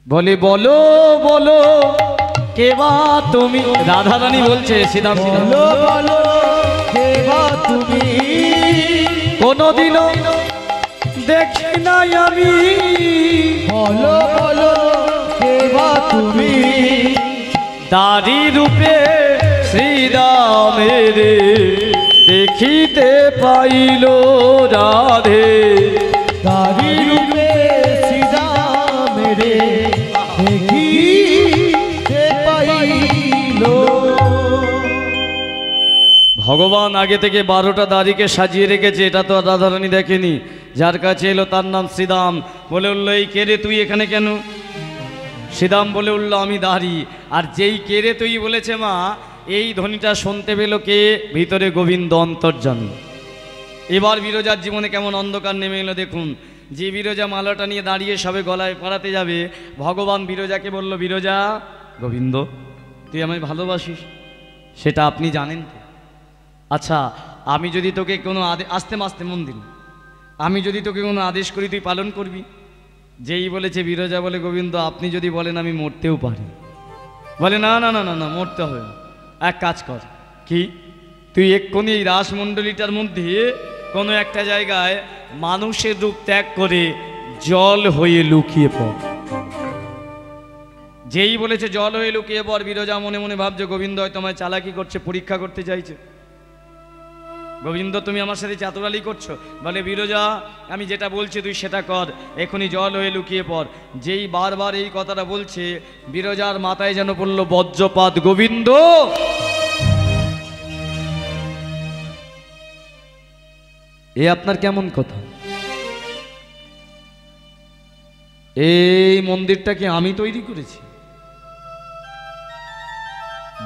Speaker 1: বলি বলো বলো কে বা তুমি? রাধারানী বলছে শ্রীরাম শ্রীরাম।
Speaker 2: বলো বলো কে বা তুমি?
Speaker 1: কোনদিনও দেখি নাই আমি।
Speaker 2: বলো বলো কে বা তুমি?
Speaker 1: দাড়ি রূপে শ্রীরামের দেখিতে পাইল রাধে।
Speaker 2: দাড়ি রূপে শ্রীরামের দেখিতে পাইল।
Speaker 1: ভগবান আগে থেকে 12টা দাড়িকে সাজিয়ে রেখেছে, এটা তো আর রাধারানী দেখেনি। যার কাছে এলো তার নাম শ্রীরাম। বলে উঠল, এই কে রে তুই এখানে কেন? শ্রীরাম বলে উঠল, আমি দাড়ি। আর যেই কে রে তুই বলেছে মা, এই ধ্বনিটা শুনতে পেল কে? ভিতরে গোবিন্দ অন্তর্যামী। এবার বিরজার জীবনে কেমন অন্ধকার নেমে এলো দেখুন। যে বিরজা মালাটা নিয়ে দাঁড়িয়ে সবে গলায় পরাতে যাবে, ভগবান বিরজাকে বলল, বিরজা, গোবিন্দ তুই আমায় ভালোবাসিস, সেটা আপনি জানেন তো? আচ্ছা, আমি যদি তোকে কোনো আস্তে মাস্তে মন দিন, আমি যদি তোকে কোনো আদেশ করি তুই পালন করবি? যেই বলেছে বিরজা বলে, গোবিন্দ আপনি যদি বলেন আমি মরতেও পারি। বলে না না না না না, মরতে হবে না। এক কাজ কর, কি? তুই এক্ষুনি এই রাসমণ্ডলীটার মধ্যে কোনো একটা জায়গায় মানুষের রূপ ত্যাগ করে জল হয়ে লুকিয়ে পড়। যেই বলেছে জল হয়ে লুকিয়ে পড়, বিরজা মনে মনে ভাবছে গোবিন্দ হয়তো আমায় চালাকি করছে, পরীক্ষা করতে চাইছে। গোবিন্দ তুমি আমার সাথে চাতুরালি করছো? বলে বিরজা আমি যেটা বলছি তুই সেটা কর, এখনই জল হয়ে লুকিয়ে পড়। যেই বারবার এই কথাটা বলছে, বিরজার মাথায় যেন পড়ল বজ্রপাত। গোবিন্দ, এ আপনার কেমন কথা? এই মন্দিরটাকে আমি তৈরি করেছি,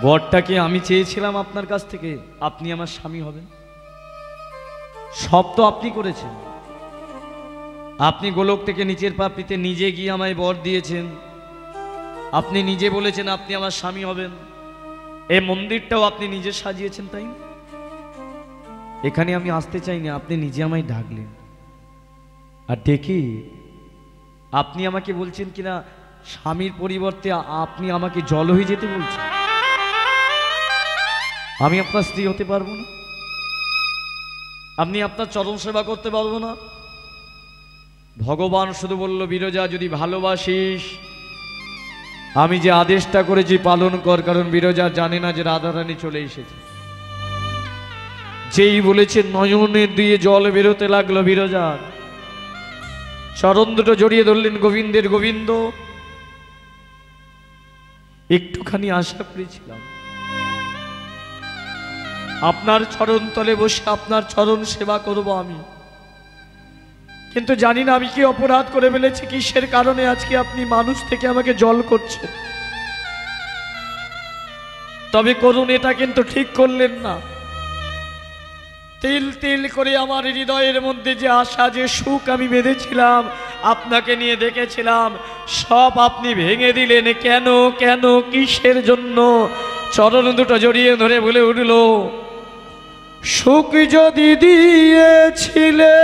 Speaker 1: বরটাকে আমি চেয়েছিলাম আপনার কাছ থেকে, আপনি আমার স্বামী হবেন। সব তো আপনি করেছেন। আপনি গোলক থেকে নিচের পাপড়িতে নিজে গিয়ে আমায় বর দিয়েছেন, আপনি নিজে বলেছেন আপনি আমার স্বামী হবেন। এই মন্দিরটাও আপনি নিজে সাজিয়েছেন, তাই না? এখানে আমি আসতে চাইনি, আপনি নিজে আমায় ডাকলেন। আর দেখি আপনি আমাকে বলছেন কিনা স্বামীর পরিবর্তে আপনি আমাকে জল হয়ে যেতে বলছেন। আমি আপনার স্ত্রী হতে পারবো না, আপনি আপনার চরণ সেবা করতে পারবো না। ভগবান শুধু বলল, বিরজা যদি ভালোবাসিস আমি যে আদেশটা করেছি পালন কর। কারণ বিরজা জানে না যে রাধারানী চলে এসেছে। যেই বলেছে নয়নের দিয়ে জল বেরোতে লাগলো বিরজার। চরণ দুটো জড়িয়ে ধরলেন গোবিন্দের। গোবিন্দ একটুখানি আশা করেছিলাম আপনার চরণ তলে বসে আপনার চরণ সেবা করব আমি, কিন্তু জানি না আমি কি অপরাধ করে ফেলেছি, কিসের কারণে আজকে আপনি মানুষ থেকে আমাকে জল করছেন। তবে করুন, এটা কিন্তু ঠিক করলেন না। তিল তিল করে আমার হৃদয়ের মধ্যে যে আশা, যে সুখ আমি বেঁধেছিলাম, আপনাকে নিয়ে দেখেছিলাম, সব আপনি ভেঙে দিলেন। কেন কেন, কিসের জন্য? চরণ দুটো জড়িয়ে ধরে বলে উঠল, সুখ যদি দিয়েছিলে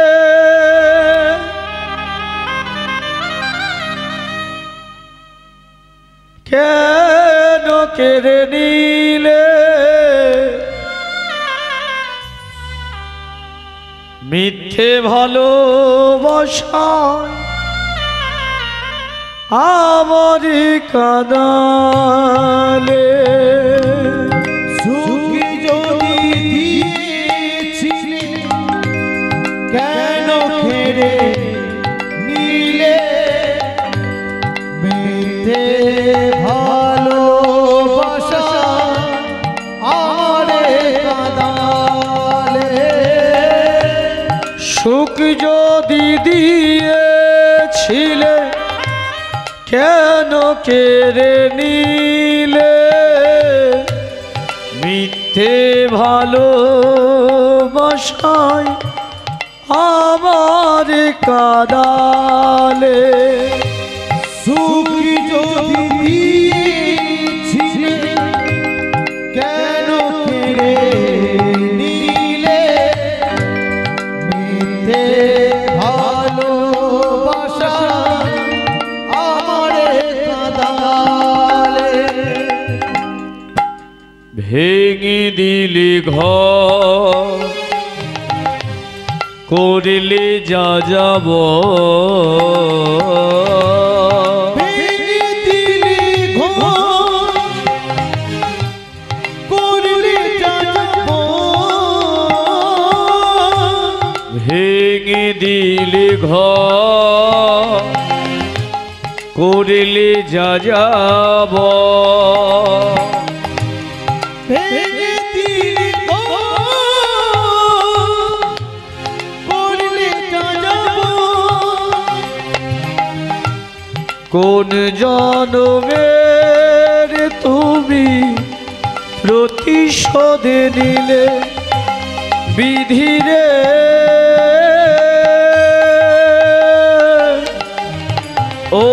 Speaker 1: কেন কেড়ে নিলে, মিথ্যে ভালোবাসায় আমারই কাঁদালে।
Speaker 2: সুখী যদি দিয়েছিলে কেন কেড়ে নিলে, মিথ্যে ভালোবাসা আমারে কাঁদালে।
Speaker 1: সুখ যদি দিয়েছিলে কেন কেড়ে নিলে, মিথ্যে ভালোবাসায় আমার কাঁদালে।
Speaker 2: সুখী যদি দিয়েছিলে কেন কেড়ে নিলে, মিথ্যে ভালোবাসা আমারে কাঁদালে।
Speaker 1: ভেঙে দিলি ঘর, করলে যা যাব,
Speaker 2: ভেঙে দিলি ঘর, করলে যা যাব,
Speaker 1: ভেঙে দিলি ঘর, করলে যা যাব,
Speaker 2: ভেঙে দিলি ঘর, করলে যা যাব,
Speaker 1: কোন জনমের তুমি প্রতিশোধ নিলে বিধিরে, ও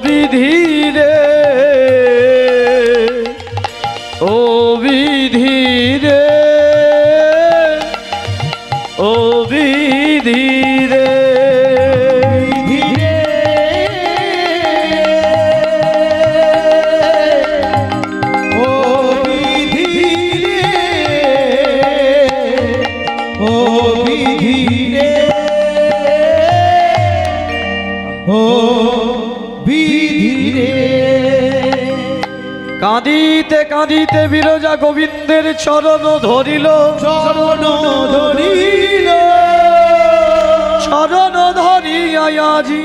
Speaker 1: বিধিরে, ও বিধিরে, ও বিধিরে।
Speaker 2: ধীরে ও বিধিরে, ও বিধিরে, ও বিধিরে।
Speaker 1: কাঁদিতে কাঁদিতে বিরজা গোবিন্দের চরণ ধরিল,
Speaker 2: চরণ ধরিল,
Speaker 1: চরণ ধরিয়া আজি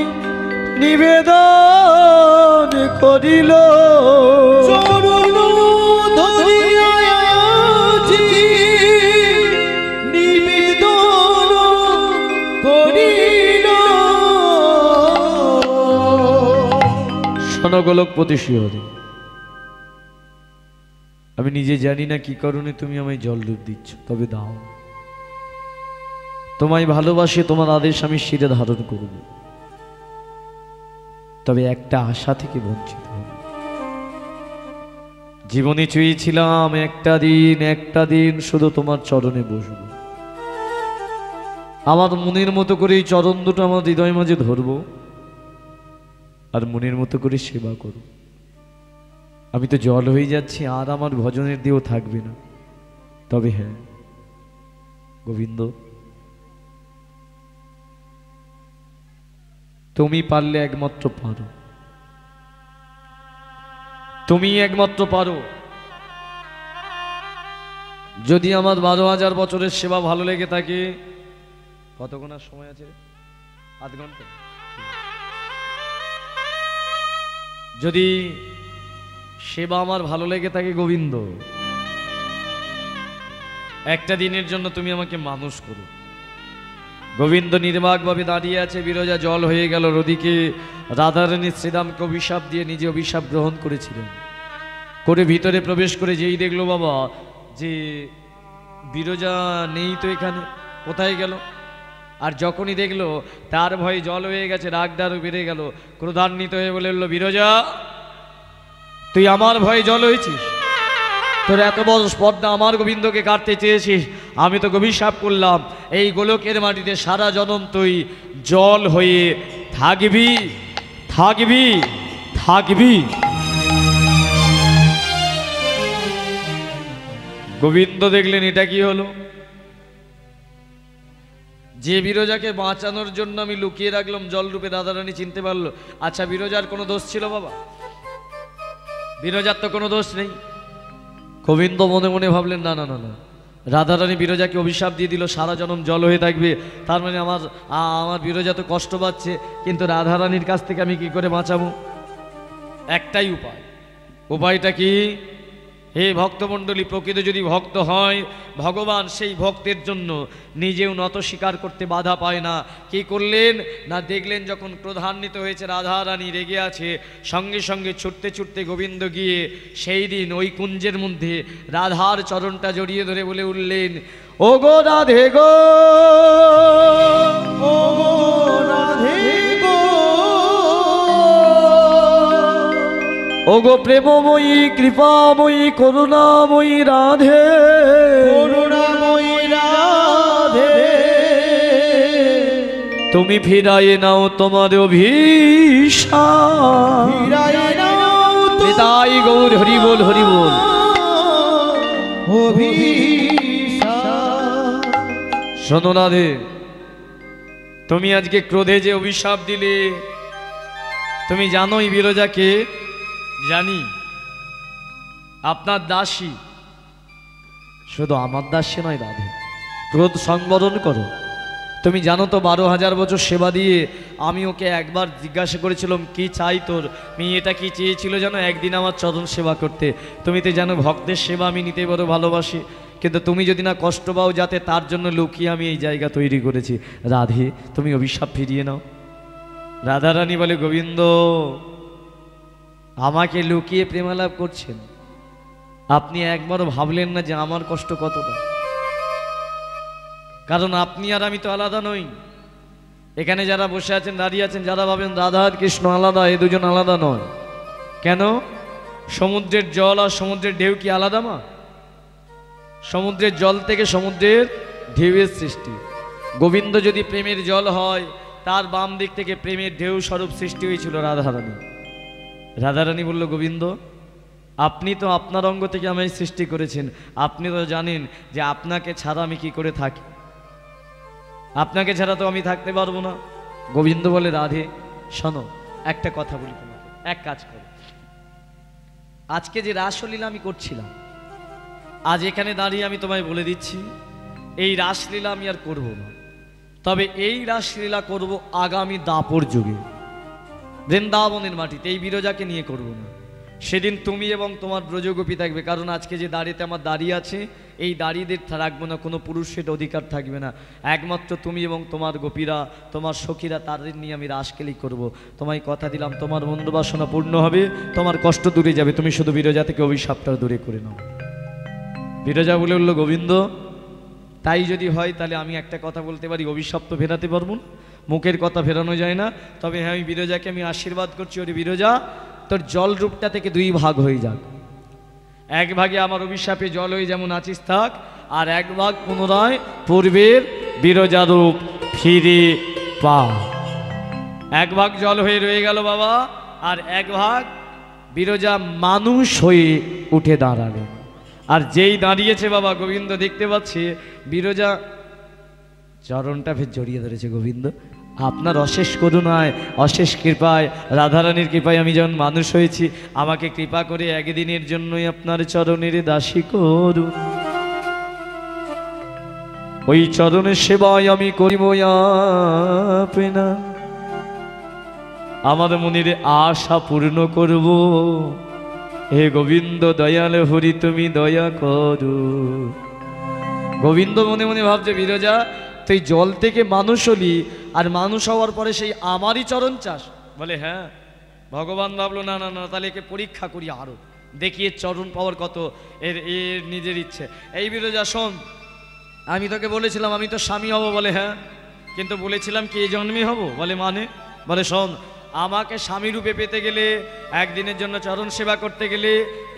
Speaker 1: নিবেদন করিল,
Speaker 2: চরণ ধরিয়া আজি নিবেদন করিল।
Speaker 1: শোনো গোলকপতি শিহরি, আমি নিজে জানি না কি কারণে তুমি আমায় জল ডুব দিচ্ছ, তবে দাও। তোমায় ভালোবাসি, তোমার আদেশ আমি শিরে ধারণ করব, তবে একটা আশা থেকে বঞ্চিত হব। জীবনে চেয়েছিলাম একটা দিন শুধু তোমার চরণে বসব, আমার মনের মতো করে এই চরণ দুটো আমার হৃদয় মাঝে ধরব, আর মনের মতো করে সেবা করব। আমি তো জল হয়ে যাচ্ছি, আর আমার ভজনের দিয়েও থাকবে না। তবে হ্যাঁ গোবিন্দ, তুমি পারলে একমাত্র পারো, তুমি একমাত্র পারো। যদি আমার 12,000 বছরের সেবা ভালো লেগে থাকে, কতক্ষণ আর সময় আছে? আধ ঘন্টা। ঘন্টা। ঘন্টা। ঘন্টা। ঘন্টা। ঘন্টা। ঘন্টা। ঘন্টা। ঘন্টা। ঘন্টা। ঘন্টা। ঘন্টা। ঘন্টা। ঘন্টা। ঘন্টা। ঘন্টা। ঘন্টা। ঘন্টা। ঘন্টা। ঘন্টা। ঘন্টা। ঘন্টা। ঘন্টা। ঘন্টা। সেবা আমার ভালো লেগে থাকে গোবিন্দ, একটা দিনের জন্য তুমি আমাকে মানুষ করো। গোবিন্দ নির্বাকভাবে দাঁড়িয়ে আছে, বিরজা জল হয়ে গেল। ওদিকে রাধারানী শ্রীরামকে অভিশাপ দিয়ে নিজে অভিশাপ গ্রহণ করেছিলেন, করে ভিতরে প্রবেশ করে যেই দেখলো বাবা যে বিরজা নেই, তো এখানে কোথায় গেল? আর যখনই দেখলো তার ভয়ে জল হয়ে গেছে, রাগটারও বেড়ে গেল, ক্রোধান্বিত হয়ে বলে উঠল, বিরজা তুই আমার ভয়ে জল হয়েছিস? তোর এত বড় স্পর্ধা, আমার গোবিন্দকে কাটতে চেয়েছিস? আমি তো অভিশাপ করলাম এই গোলকের মাটিতে সারা জনম তুই জল হয়ে থাকবি, থাকবি, থাকবি। গোবিন্দ দেখলেন এটা কি হলো, যে বিরজাকে বাঁচানোর জন্য আমি লুকিয়ে রাখলাম জল রূপে, রাধারানী চিনতে পারলো। আচ্ছা, বিরজার কোনো দোষ ছিল বাবা? বিরজার তো কোনো দোষ নেই। গোবিন্দ মনে মনে ভাবলেন, না না না না, রাধারানী বিরজাকে অভিশাপ দিয়ে দিল সারা জনম জল হয়ে থাকবে, তার মানে আমার বিরজা তো কষ্ট পাচ্ছে, কিন্তু রাধারানীর কাছ থেকে আমি কি করে বাঁচাবো? একটাই উপায়। উপায়টা কি? হে ভক্তমণ্ডলী, প্রকৃত যদি ভক্ত হয় ভগবান সেই ভক্তের জন্য নিজেও নত স্বীকার করতে বাধা পায় না। কি করলেন না, দেখলেন যখন ক্রোধান্বিত হয়েছে রাধারানী, রেগে আছে, সঙ্গে সঙ্গে ছুটতে ছুটতে গোবিন্দ গিয়ে সেই দিন ওই কুঞ্জের মধ্যে রাধার চরণটা জড়িয়ে ধরে বলে উঠলেন, ও গো রাধে গো, ও গো রাধে গো, ও গো প্রেমময়ী কৃপাময়ী করুণাময়ী রাধে,
Speaker 2: করুণাময়ী রাধে,
Speaker 1: তুমি ফিরায়ে নাও তোমার অভিশাপ,
Speaker 2: ফিরায়ে নাও
Speaker 1: নিতাই গৌর হরি বল, হরি বল।
Speaker 2: অভিশাপ।
Speaker 1: শোনো রাধে, তুমি আজকে ক্রোধে যে অভিশাপ দিলে, তুমি জানোই বিরজাকে? জানি, আপনার দাসী। শুধু আমার দাসী নয় রাধে, ক্রোধ সংবরণ করো। তুমি জানো তো 12,000 বছর সেবা দিয়ে আমি ওকে একবার জিজ্ঞাসা করেছিলাম কি চাই তোর, মেয়েটা কি চেয়েছিল জানো? একদিন আমার চরণ সেবা করতে। তুমি তো জানো ভক্তের সেবা আমি নিতে বড় ভালোবাসি, কিন্তু তুমি যদি না কষ্ট পাও যাতে, তার জন্য লুকিয়ে আমি এই জায়গা তৈরি করেছি। রাধে, তুমি অভিশাপ ফিরিয়ে নাও। রাধারানী বলে, গোবিন্দ আমাকে লুকিয়ে প্রেমালাপ করছেন, আপনি একবারও ভাবলেন না যে আমার কষ্ট কতটা? কারণ আপনি আর আমি তো আলাদা নই। এখানে যারা বসে আছেন, দাঁড়িয়ে আছেন, যারা ভাবেন রাধা আর কৃষ্ণ আলাদা, এই দুজন আলাদা নয়। কেন? সমুদ্রের জল আর সমুদ্রের ঢেউ কি আলাদা? মা, সমুদ্রের জল থেকে সমুদ্রের ঢেউয়ের সৃষ্টি। গোবিন্দ যদি প্রেমের জল হয়, তার বাম দিক থেকে প্রেমের ঢেউ স্বরূপ সৃষ্টি হয়েছিল রাধারানী। রাধারানী বলল, গোবিন্দ আপনি তো আপনার অঙ্গ থেকে আমায় সৃষ্টি করেছেন, আপনি তো জানেন যে আপনাকে ছাড়া আমি কি করে থাকি, আপনাকে ছাড়া তো আমি থাকতে পারবো না। গোবিন্দ বলে, রাধে শোনো, একটা কথা বলি তোমাকে, এক কাজ করো। আজকে যে রাসলীলা আমি করছিলাম, আজ এখানে দাঁড়িয়ে আমি তোমায় বলে দিচ্ছি, এই রাসলীলা আমি আর করব না। তবে এই রাসলীলা করব আগামী দাপর যুগে, বৃন্দাবনের মাটিতে, এই বিরজাকে নিয়ে করব না। সেদিন তুমি এবং তোমার ব্রজগোপী থাকবে, কারণ আজকে যে দাড়িতে আমার দাঁড়িয়ে আছে, এই দাড়িদের রাখবো না, কোনো পুরুষের অধিকার থাকবে না, একমাত্র তুমি এবং তোমার গোপীরা, তোমার সখীরা, তাদের নিয়ে আমি রাসকেলি করব। তোমায় কথা দিলাম, তোমার মনোবাসনা পূর্ণ হবে, তোমার কষ্ট দূরে যাবে, তুমি শুধু বিরজা থেকে অভিশাপটা দূরে করে নাও। বিরজা বলে উঠল, গোবিন্দ তাই যদি হয় তাহলে আমি একটা কথা বলতে পারি, অভিশাপ তো ফেরাতে পারবো না, মুখের কথা ফেরানো যায় না। তবে হ্যাঁ, আমি বিরজাকে আমি আশীর্বাদ করছি, ওরে বিরজা তোর জল রূপটা থেকে দুই ভাগ হয়ে যাক। এক ভাগে আমার অভিশাপে জল হয়ে যেমন আছিস থাক, আর এক ভাগ পুনরায় পূর্বের বিরজা রূপ ফিরে পা। এক ভাগ জল হয়ে রয়ে গেল বাবা, আর এক ভাগ বিরজা মানুষ হয়ে উঠে দাঁড়ালেন। আর যেই দাঁড়িয়েছে বাবা, গোবিন্দ দেখতে পাচ্ছে বিরজা চরণটা ফের জড়িয়ে ধরেছে। গোবিন্দ আপনার অশেষ করুণায়, অশেষ কৃপায়, রাধারানীর কৃপায় আমি যেমন মানুষ হয়েছি, আমাকে কৃপা করে একদিনের জন্যই আপনার চরণের দাসী করুন। ওই চরণের সেবায় আমি করিব আপনা, আমার মনের আশা পূর্ণ করব। হে গোবিন্দ দয়াল হরি তুমি দয়া করো। গোবিন্দ মনে মনে ভাবছে বিরজা তুই জল থেকে মানুষ হলি, আর মানুষ হওয়ার পরে সেই আমারই চরণ চাস? বলে হ্যাঁ। ভগবান ভাবলো না না না, তাহলে একে পরীক্ষা করি আরো, দেখি এর চরণ পাওয়ার কত, এর নিজের ইচ্ছে। এই বিরজা শোন, আমি তোকে বলেছিলাম আমি তো স্বামী হব। বলে হ্যাঁ, কিন্তু বলেছিলাম কি এই জন্মে হব? বলে মানে? বলে শোন, আমাকে স্বামী রূপে পেতে গেলে, একদিনের জন্য চরণ সেবা করতে গেলে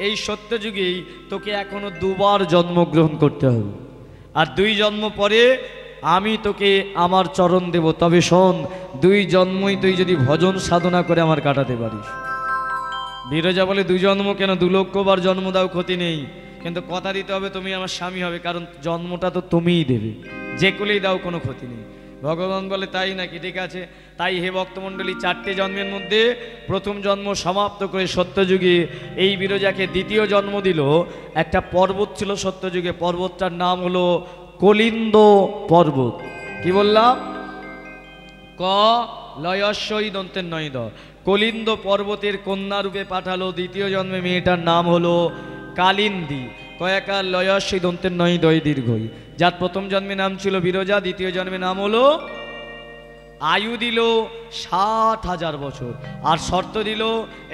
Speaker 1: এই সত্যযুগেই তোকে এখনো 2 বার জন্মগ্রহণ করতে হবে, আর 2 জন্ম পরে আমি তোকে আমার চরণ দেব। তবে শোন, 2 জন্মই তুই যদি ভজন সাধনা করে আমার কাটাতে পারিস। বিরজা বলে 2 জন্ম কেন, 2 লক্ষ বার জন্ম দাও, ক্ষতি নেই, কিন্তু কথা দিতে হবে তুমি আমার স্বামী হবে, কারণ জন্মটা তো তুমিই দেবে, যে কুলেই দাও কোনো ক্ষতি নেই। ভগবান বলে তাই নাকি, ঠিক আছে। তাই হে ভক্তমণ্ডলী, 4টে জন্মের মধ্যে প্রথম জন্ম সমাপ্ত করে সত্যযুগে এই বিরজাকে 2য় জন্ম দিল। একটা পর্বত ছিল সত্যযুগে, পর্বতটার নাম হলো কলিন্দ পর্বত। কি বললাম? ক লয়স্বই দন্তের নয় দ। কলিন্দ পর্বতের কন্যা রূপে পাঠালো 2য় জন্মে, মেয়েটার নাম হলো কালিন্দী। কয়াকার লয়স্বই দন্তের নয় দয় দীর্ঘই। যার প্রথম জন্মে নাম ছিল বিরজা, 2য় জন্মে নাম হলো, আয়ু দিল 60,000 বছর, আর শর্ত দিল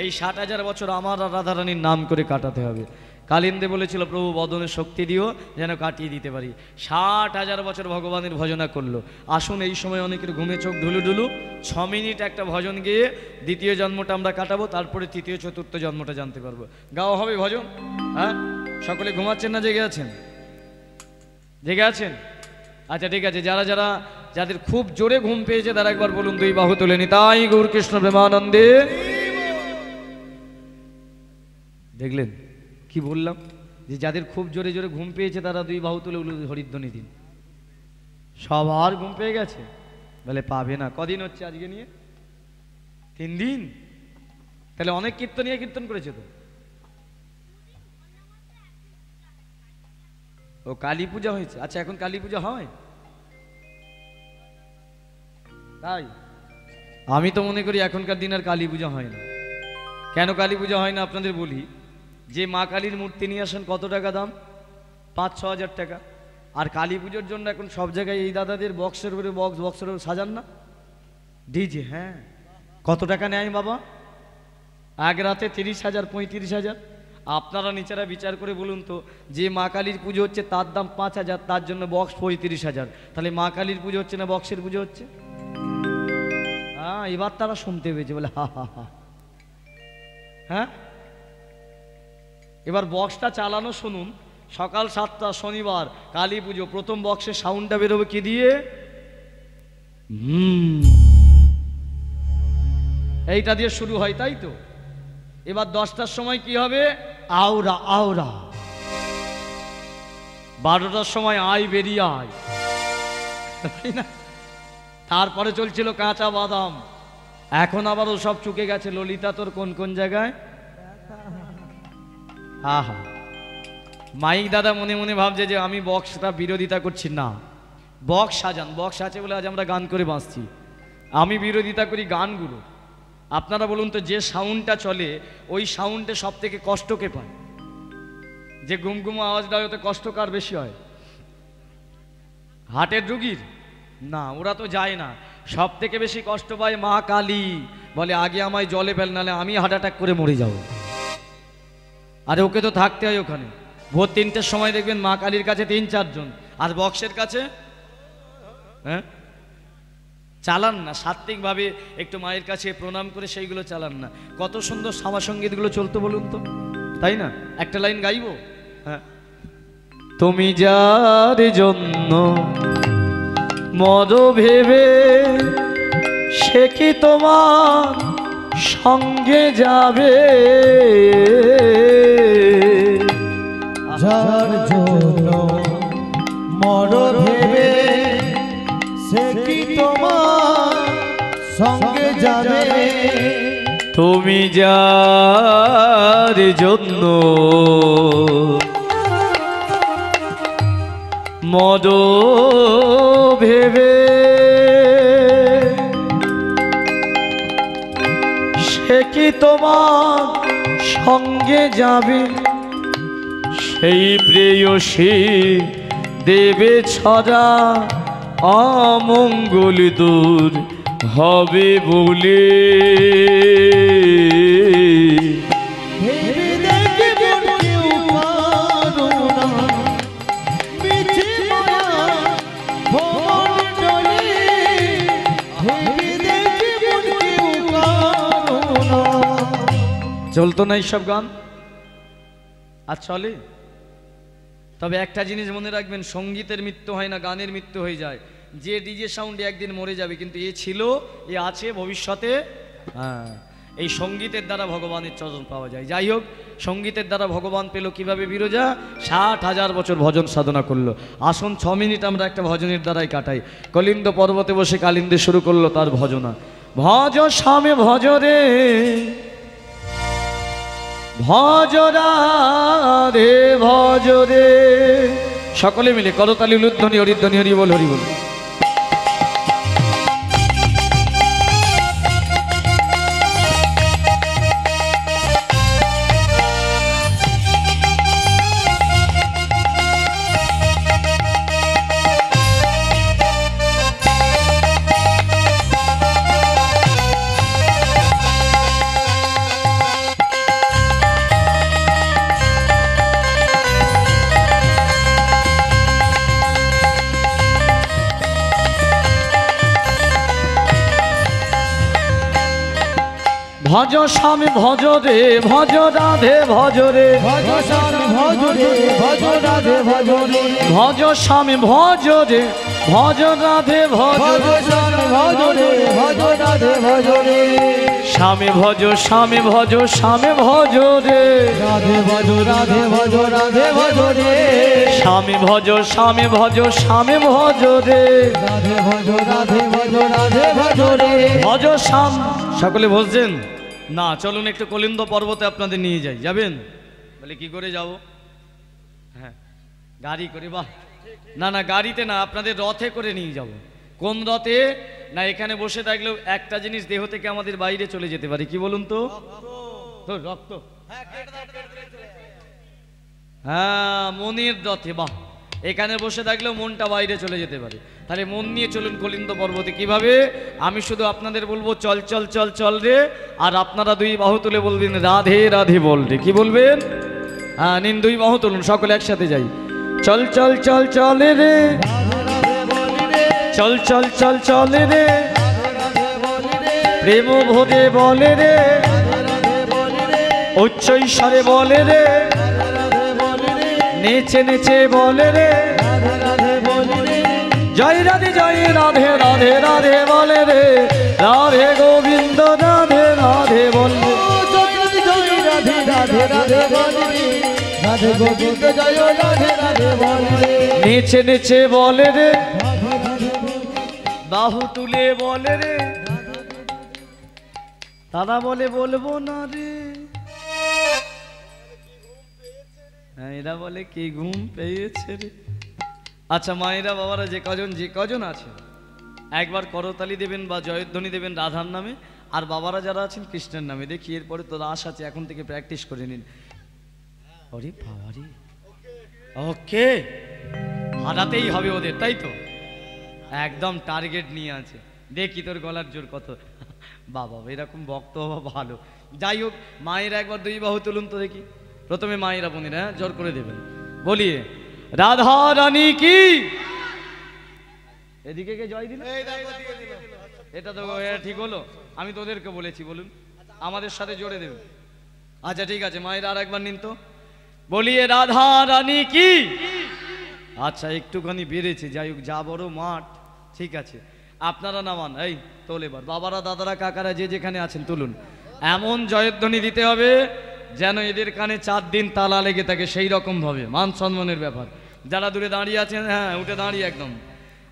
Speaker 1: এই 60,000 বছর আমার আর রাধারানীর নাম করে কাটাতে হবে। কালিন্দে বলেছিল প্রভু বদনের শক্তি দিও যেন কাটিয়ে দিতে পারি। 60,000 বছর ভগবানের ভজনা করলো। আসুন, এই সময় অনেকের ঘুমে চোখ ঢুলু ঢুলু, 6 মিনিট একটা ভজন গিয়ে 2য় জন্মটা আমরা কাটাবো, তারপরে 3য় 4র্থ জন্মটা জানতে পারবো। গাওয়া হবে ভজন? হ্যাঁ, সকলে ঘুমাচ্ছেন না জেগে আছেন? জেগে আছেন? আচ্ছা ঠিক আছে, যাদের খুব জোরে ঘুম পেয়েছে তারা একবার বলুন 2 বাহু তুলে নি, তাই গৌর কৃষ্ণ প্রেমানন্দে। দেখলেন কি বললাম, যে যাদের খুব জোরে জোরে ঘুম পেয়েছে তারা 2 বাহু তুলে হরিধ্বনি দিন। সবার ঘুম পেয়ে গেছে? বলে পাবে না। কদিন হচ্ছে আজকে নিয়ে? 3 দিন। তাহলে অনেক কীর্তন করেছে তো। ও কালী পূজা হয়েছে? আচ্ছা, এখন কালী পূজা হয়? তাই আমি তো মনে করি এখনকার দিন আর কালী পূজা হয় না। কেন কালী পূজা হয় না আপনাদের বলি। যে মা কালীর মূর্তি নিয়ে আসেন কত টাকা দাম? 5-6 হাজার টাকা। আর কালী পুজোর জন্য এখন সব জায়গায় এই দাদাদের বক্সের উপরে বক্সের উপরে সাজান না ডিজে। হ্যাঁ, কত টাকা নেয় বাবা? এক রাতে 30,000 35,000। আপনারা নিচেরা বিচার করে বলুন তো, যে মা কালীর পুজো হচ্ছে তার দাম 5,000, তার জন্য বক্স 35,000। তাহলে মা কালীর পুজো হচ্ছে না বক্সের পুজো হচ্ছে? হ্যাঁ, এবার তারা শুনতে পেয়েছে, বলে হা হা হা। হ্যাঁ, এবার বক্সটা চালানো শুনুন। সকাল 7টা শনিবার কালী পুজো, প্রথম বক্সের সাউন্ডটা বেরোবে কি দিয়ে? এইটা দিয়ে শুরু হয়, তাই তো। এবার 10টার সময় কি হবে? আওরা আওরা। 12টার সময় আয় বেরিয়ে আয়, তাই না? তারপরে চলছিল কাঁচা বাদাম। এখন আবার ও সব চুকে গেছে। ললিতা তোর কোন কোন জায়গায়? আহা, মাইক দাদা মনে মনে ভাবছে যে আমি বক্সটা বিরোধিতা করছি না। বক্স সাজান, বক্স আছে বলে আজ আমরা গান করে বাঁচছি। আমি বিরোধিতা করি গানগুলো। আপনারা বলুন তো, যে সাউন্ডটা চলে ওই সাউন্ডে সব থেকে কষ্ট কে পায়? যে গুমগুমো আওয়াজটা ওতে কষ্ট কার বেশি হয়? হার্টের রুগীর? না, ওরা তো যায় না। সব থেকে বেশি কষ্ট পায় মা কালী। বলে আগে আমায় জলে ফেল, নাহলে আমি হার্ট অ্যাটাক করে মরে যাব। আরে ওকে তো থাকতে হয় ওখানে। ভোর 3টের সময় দেখবেন মা কালীর কাছে 3-4 জন, আর বক্সের কাছে হ্যাঁ চালান না। সাত্ত্বিকভাবে একটু মায়ের কাছে প্রণাম করে সেইগুলো চালান না। কত সুন্দর সামা সঙ্গীতগুলো চলতো বলুন তো, তাই না? একটা লাইন গাইবো। হ্যাঁ, তুমি যার জন্য মদ ভেবে সে কি তোমার সঙ্গে যাবে?
Speaker 2: যার জন্য মর ভেবে সে কি তোমার সঙ্গে যাবে?
Speaker 1: তুমি যার জন্য মদ ভেবে সে কি কি তোমার সঙ্গে যাবে, সেই প্রেয়সী দেবে ছড়া অমঙ্গল দূর হবে বলে। চলতো না এইসব গান, আর চলে? তবে একটা জিনিস মনে রাখবেন, সঙ্গীতের মৃত্যু হয় না, গানের মৃত্যু হয়ে যায়। যে ডিজে সাউন্ডে একদিন মরে যাবে, কিন্তু এ ছিল, এ আছে ভবিষ্যতে। হ্যাঁ, এই সঙ্গীতের দ্বারা ভগবানের চরণ পাওয়া যায়। যাই হোক, সঙ্গীতের দ্বারা ভগবান পেল কিভাবে? বিরজা 60,000 বছর ভজন সাধনা করলো। আসুন 6 মিনিট আমরা একটা ভজনের দ্বারাই কাটাই। কলিন্দ পর্বতে বসে কালিন্দে শুরু করলো তার ভজনা। ভজ স্বামী ভজ রে, ভজ রে, ভজ রে। সকলে মিলে করতালি উলুধ্বনি হরিধ্বনি, হরি বল হরি বল। ভজ স্বামী ভজ রে, ভজ রাধে ভজ রে,
Speaker 2: ভজ স্বামী ভজ রে, ভজ রাধে ভজ রে,
Speaker 1: ভজ স্বামী ভজ রে, ভজ রাধে ভজ
Speaker 2: ভজ স্বামী ভজ রে, ভজ রাধে ভজ রে,
Speaker 1: স্বামী ভজ, স্বামী ভজ, স্বামী ভজ রে,
Speaker 2: রাধে ভজ, রাধে ভজ, রাধে ভজ রে,
Speaker 1: স্বামী ভজ, স্বামী ভজ, স্বামী ভজ রে,
Speaker 2: রাধে ভজ, রাধে ভজ, রাধে ভজ রে,
Speaker 1: ভজ শ্যাম। সকলে বলছেন না? চলুন একটু কলিন্দ পর্বতে আপনাদের নিয়ে যাই। যাবেন? বলে কি করে যাব? হ্যাঁ, গাড়ি করে। বাহ, না না, গাড়িতে না, আপনাদের রথে করে নিয়ে যাব। কোন রথে? না, এখানে বসে থাকলেও একটা জিনিস দেহ থেকে আমাদের বাইরে চলে যেতে পারে। কি বলুন তো? রক্ত। হ্যাঁ, মনের রথে। বাহ, এখানে বসে থাকলেও মনটা বাইরে চলে যেতে পারে। তাহলে মন নিয়ে চলুন কলিন্দ পর্বতে। কিভাবে? আমি শুধু আপনাদের বলবো চল চল চল চল রে, আর আপনারা 2 বাহু তুলে বলবেন রাধে রাধে বল রে। কি বলবেন? হ্যাঁ, নিন 2 বাহু তুলুন, সকলে একসাথে যাই। চল চল চল চলে রে, চল চল চল চলে রে, প্রেম ভরে বলে রে, উচ্চ ঈশ্বরে বলে রে, নেচে নেচে বলে রে, জয় রাধে জয় রাধে, রাধে রাধে বলে রে, রাধে গোবিন্দ রাধে রাধে বলে,
Speaker 2: রাধে রাধে রাধে বলে রে, রাধে গোবিন্দ জয় রাধে রাধে বলে রে,
Speaker 1: নেচে নেচে বলে রে, বাহু তুলে বলে রে, তারা বলে বলবো না রে। হ্যাঁ, এরা বলে কি ঘুম পেয়েছে রে। আচ্ছা মায়েরা বাবারা যে কজন আছেন, একবার করতালি দেবেন বা জয়ধ্বনি দেবেন রাধার নামে, আর বাবারা যারা আছেন কৃষ্ণের নামে। দেখি এরপরে তো রাস আছে, এখন থেকে প্র্যাকটিস করে নিন। আরে বাবারে, ওকে, হারাতেই হবে ওদের, তাই তো? একদম টার্গেট নিয়ে আছে। দেখি তোর গলার জোর কত। বাবা, এরকম ভক্ত হওয়া ভালো। যাই হোক, মায়েরা একবার 2 বাহু তুলুন তো দেখি। প্রথমে মায়েরা বোনেরা, হ্যাঁ, জোর করে দেবেন। বলিয়ে রাধা রানী কি। এদিকে কে জয় দিল? এটা তো ঠিক হলো। আমি তোদেরকে বলেছি, বলুন আমাদের সাথে জোরে দেবেন। আচ্ছা ঠিক আছে, মায়েরা আর একবার নিন তো। বলিয়ে রাধা রানী কি। আচ্ছা, একটুখানি বেড়েছে। যাই হোক, যা বড় মাঠ। ঠিক আছে, আপনারা নামান। এই তোল এবার, বাবারা দাদারা কাকারা যে যেখানে আছেন তুলুন। এমন জয়ধ্বনি দিতে হবে যেন এদের কানে 4 দিন তালা লেগে থাকে, সেই রকম ভাবে। মান সম্মানের ব্যাপার। যারা দূরে দাঁড়িয়ে আছেন, হ্যাঁ উঠে দাঁড়িয়ে একদম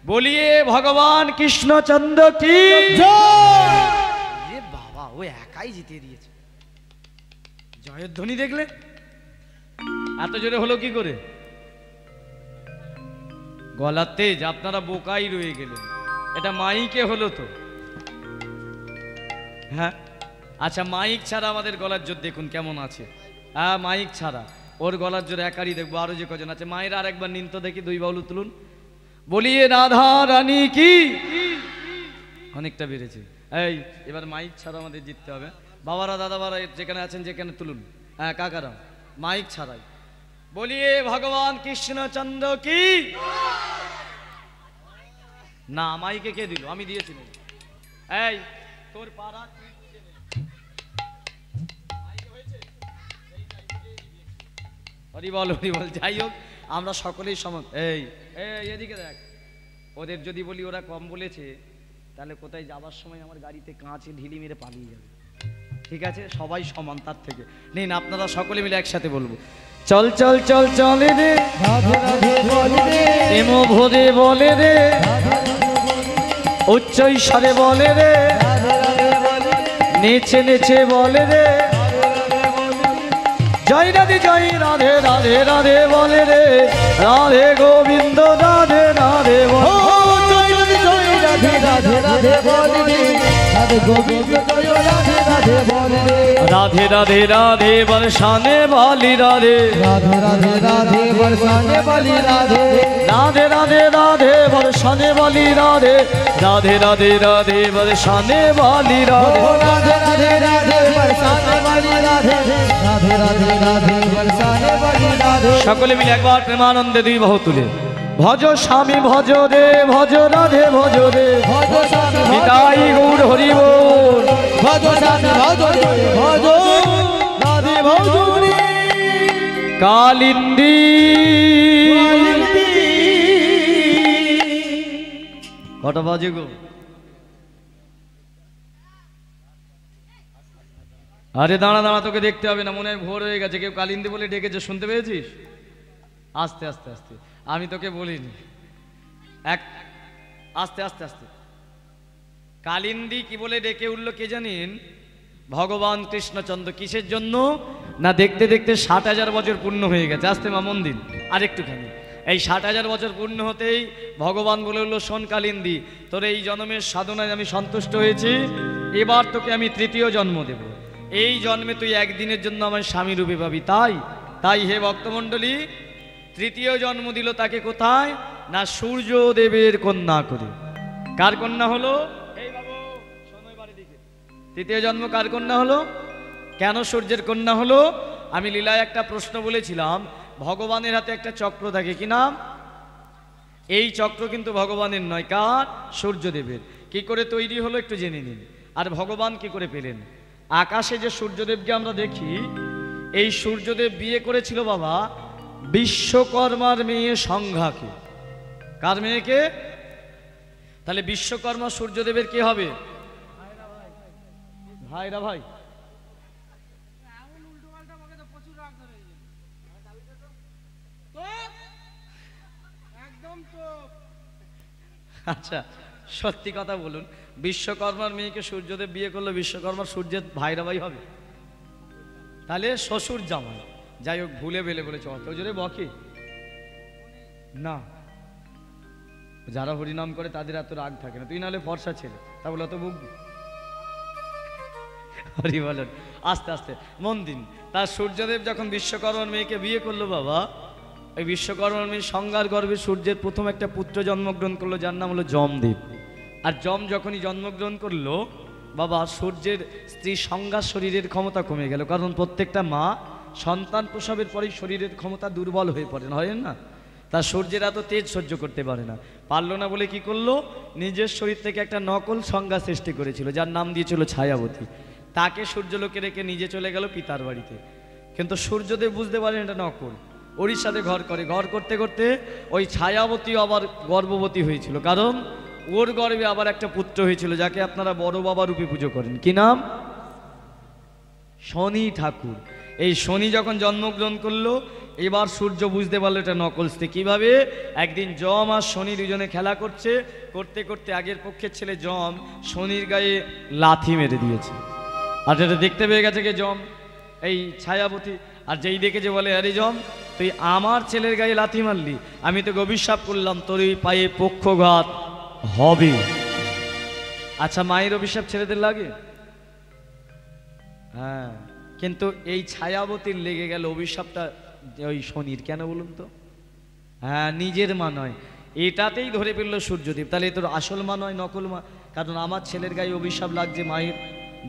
Speaker 1: বলিয়ে ভগবান কৃষ্ণচন্দ্র কি জয়। বাবা, ও একাই জিতিয়ে দিয়েছে। জয়ধ্বনি দেখলে এত জোরে হলো কি করে? গলার তেজ। আপনারা বোকাই রয়ে গেলেন। এটা মাইকে হলো তো। হ্যাঁ, আচ্ছা মাইক ছাড়া আমাদের গলার জোর দেখুন কেমন আছে। হ্যাঁ মাইক ছাড়া ওর গলার জোর একারই দেখবো, আরো যে কজন আছে মায়ের আর একবার নিন তো দেখি, দুই বাউল তুলুন। বলিয়ে রাধা রানী কি, অনেকটা বেড়েছে। এই এবার মাইক ছাড়া আমাদের জিততে হবে। বাবারা দাদাবারা যেখানে আছেন যেখানে তুলুন, হ্যাঁ কাকারা মাইক ছাড়াই। বলিয়ে ভগবান কৃষ্ণচন্দ্র কি না, মাইকে কে দিল? আমি দিয়েছি। এই তোর পাড়া হরি বল হরি বল। যাই হোক আমরা সকলেই সমান। এই এদিকে দেখ, ওদের যদি বলি ওরা কম বলেছে তাহলে কোথায় যাবার সময় আমার গাড়িতে কাঁচে ঢিলি মেরে পালিয়ে যাবে। ঠিক আছে সবাই সমান, তার থেকে নিন আপনারা সকলে মিলে একসাথে বলবো। চল চল চল চলে রে প্রেম ভরে বলে রে, উচ্চ ঈশ্বরে বলে রে, নেচে নেচে বলে রে, জয় রাধে জয় রাধে রাধে রাধে বলে রে, রাধে গোবিন্দ রাধে রাধে
Speaker 2: জয় রাধে জয় রাধে রাধে রাধে বলে রে, রাধে গোবিন্দ জয় রাধে রাধে বলে রে,
Speaker 1: রাধে রাধে রাধে বর্ষানে বালি রাধে,
Speaker 2: রাধে রাধে রাধে বর্ষানে বালি রাধে,
Speaker 1: রাধে রাধে রাধে বর্ষানে বালি রাধে, রাধে রাধে রাধে বর্ষানে বালি রাধে,
Speaker 2: রাধে রাধে রাধে বর্ষানে বালি রাধে, রাধে রাধে রাধে বর্ষানে বালি রাধে।
Speaker 1: সকলে মিলে একবার প্রেমানন্দে দুই বাহু তুলে ভজ স্বামী ভজ রে, ভজ রাধে ভজ রে,
Speaker 2: ভজ স্বামী
Speaker 1: নিতাই গৌর হরি বল,
Speaker 2: ভজ স্বামী ভজ রে, ভজ রাধে ভজ রে,
Speaker 1: কালিন্দী কটা বাজে গো? আরে দাঁড়া দাঁড়া, তোকে দেখতে হবে না, মনে হয় ভোর হয়ে গেছে, কেউ কালিন্দী বলে ডেকেছে, শুনতে পেয়েছিস? আস্তে আস্তে আস্তে, আমি তোকে বলিনি, এক আস্তে আস্তে আস্তে। কালিন্দী কি বলে ডেকে উঠলো কে জানেন? ভগবান কৃষ্ণচন্দ্র। কিসের জন্য না, দেখতে দেখতে 60,000 বছর পূর্ণ হয়ে গেছে। আস্তে মা মন দিন আর একটুখানি। এই 60,000 বছর পূর্ণ হতেই ভগবান বলে উঠলো, শোন কালিন্দী, তোর এই জন্মের সাধনায় আমি সন্তুষ্ট হয়েছি, এবার তোকে আমি তৃতীয় জন্ম দেব। এই জন্মে তুই একদিনের জন্য আমার স্বামী রূপে পাবি। তাই তাই হে ভক্তমণ্ডলী, তৃতীয় জন্ম দিল তাকে কোথায় না, সূর্যদেবের কন্যা করে। কার কন্যা হলো? এই বাবু শোনো এবারে দিকে, তৃতীয় জন্ম কার কন্যা হলো? কেন সূর্যের কন্যা হলো? আমি লীলায় একটা প্রশ্ন বলেছিলাম, ভগবানের হাতে একটা চক্র থাকে, কি নাম? এই চক্র কিন্তু ভগবানের নয়, কার? সূর্যদেবের। কি করে তৈরি হলো একটু জেনে নিন। আর ভগবান কি করে পেলেন? আকাশে যে সূর্যদেবকে আমরা দেখি, এই সূর্যদেব বিয়ে করেছিল বাবা বিশ্বকর্মার মেয়ে সংজ্ঞাকে। কার মেয়েকে? তাহলে বিশ্বকর্মা সূর্যদেবের কে হবে? ভাইরা ভাই, আচ্ছা সত্যি কথা বলুন, বিশ্বকর্মার মেয়েকে সূর্যদেব বিয়ে করলো, বিশ্বকর্মার সূর্যের ভাইরা ভাই হবে? তাহলে শ্বশুর জামাই। যাই হোক ভুলে বেলে বলেছে, অত জোরে বকে না, যারা হরিনাম করে তাদের এত রাগ থাকে না। তুই নাহলে ফর্সা ছেলে, তা বলে অত বুকবি? হরি বলেন। আস্তে আস্তে মন দিন। তার সূর্যদেব যখন বিশ্বকর্মার মেয়েকে বিয়ে করলো বাবা, এই বিশ্বকর্মার মেয়ে সংজ্ঞার গর্ভে সূর্যের প্রথম একটা পুত্র জন্মগ্রহণ করলো, যার নাম হলো যমদেব। আর যম যখনই জন্মগ্রহণ করলো বাবা, সূর্যের স্ত্রী সংজ্ঞার শরীরের ক্ষমতা কমে গেল, কারণ প্রত্যেকটা মা সন্তান প্রসবের পরেই শরীরের ক্ষমতা দুর্বল হয়ে পড়ে, হয় না? তা সূর্যের এত তেজ সহ্য করতে পারে না, পারলো না বলে কি করলো, নিজের শরীর থেকে একটা নকল সংজ্ঞা সৃষ্টি করেছিল, যার নাম দিয়েছিল ছায়াবতী। তাকে সূর্যলোকে রেখে নিজে চলে গেল পিতার বাড়িতে। কিন্তু সূর্যদেব বুঝতে পারেন এটা নকল, ওর সাথে ঘর করে, ঘর করতে করতে ওই ছায়াবতী আবার গর্ভবতী হয়েছিল, কারণ ওর গর্ভে আবার একটা পুত্র হয়েছিল, যাকে আপনারা বড় বাবা রূপে পুজো করেন। কি নাম? শনি ঠাকুর। এই শনি যখন জন্মগ্রহণ করলো, এবার সূর্য বুঝতে পারলো এটা নকল স্ত্রী। কিভাবে? একদিন যম আর শনি দুজনে খেলা করছে, করতে করতে আগের পক্ষের ছেলে যম শনির গায়ে লাথি মেরে দিয়েছে। আর এটা দেখতে পেয়ে গেছে কে? যম, এই ছায়াবতী। আর যেই দেখেছে বলে, আরে যম, তুই আমার ছেলের গায়ে লাথি মারলি, আমি তোকে অভিশাপ করলাম তোর এই পায়ে পক্ষঘাত হবে। আচ্ছা মায়ের অভিশাপ ছেলেদের লাগে? হ্যাঁ, কিন্তু এই ছায়াবতীর লেগে গেল অভিশাপটা ওই শনির, কেন বলুন তো? হ্যাঁ, নিজের মা নয়, এটাতেই ধরে ফেললো সূর্যদেব। তাহলে তোর আসল মা নয়, নকল মা। কারণ আমার ছেলের গায়ে অভিশাপ লাগছে মায়ের,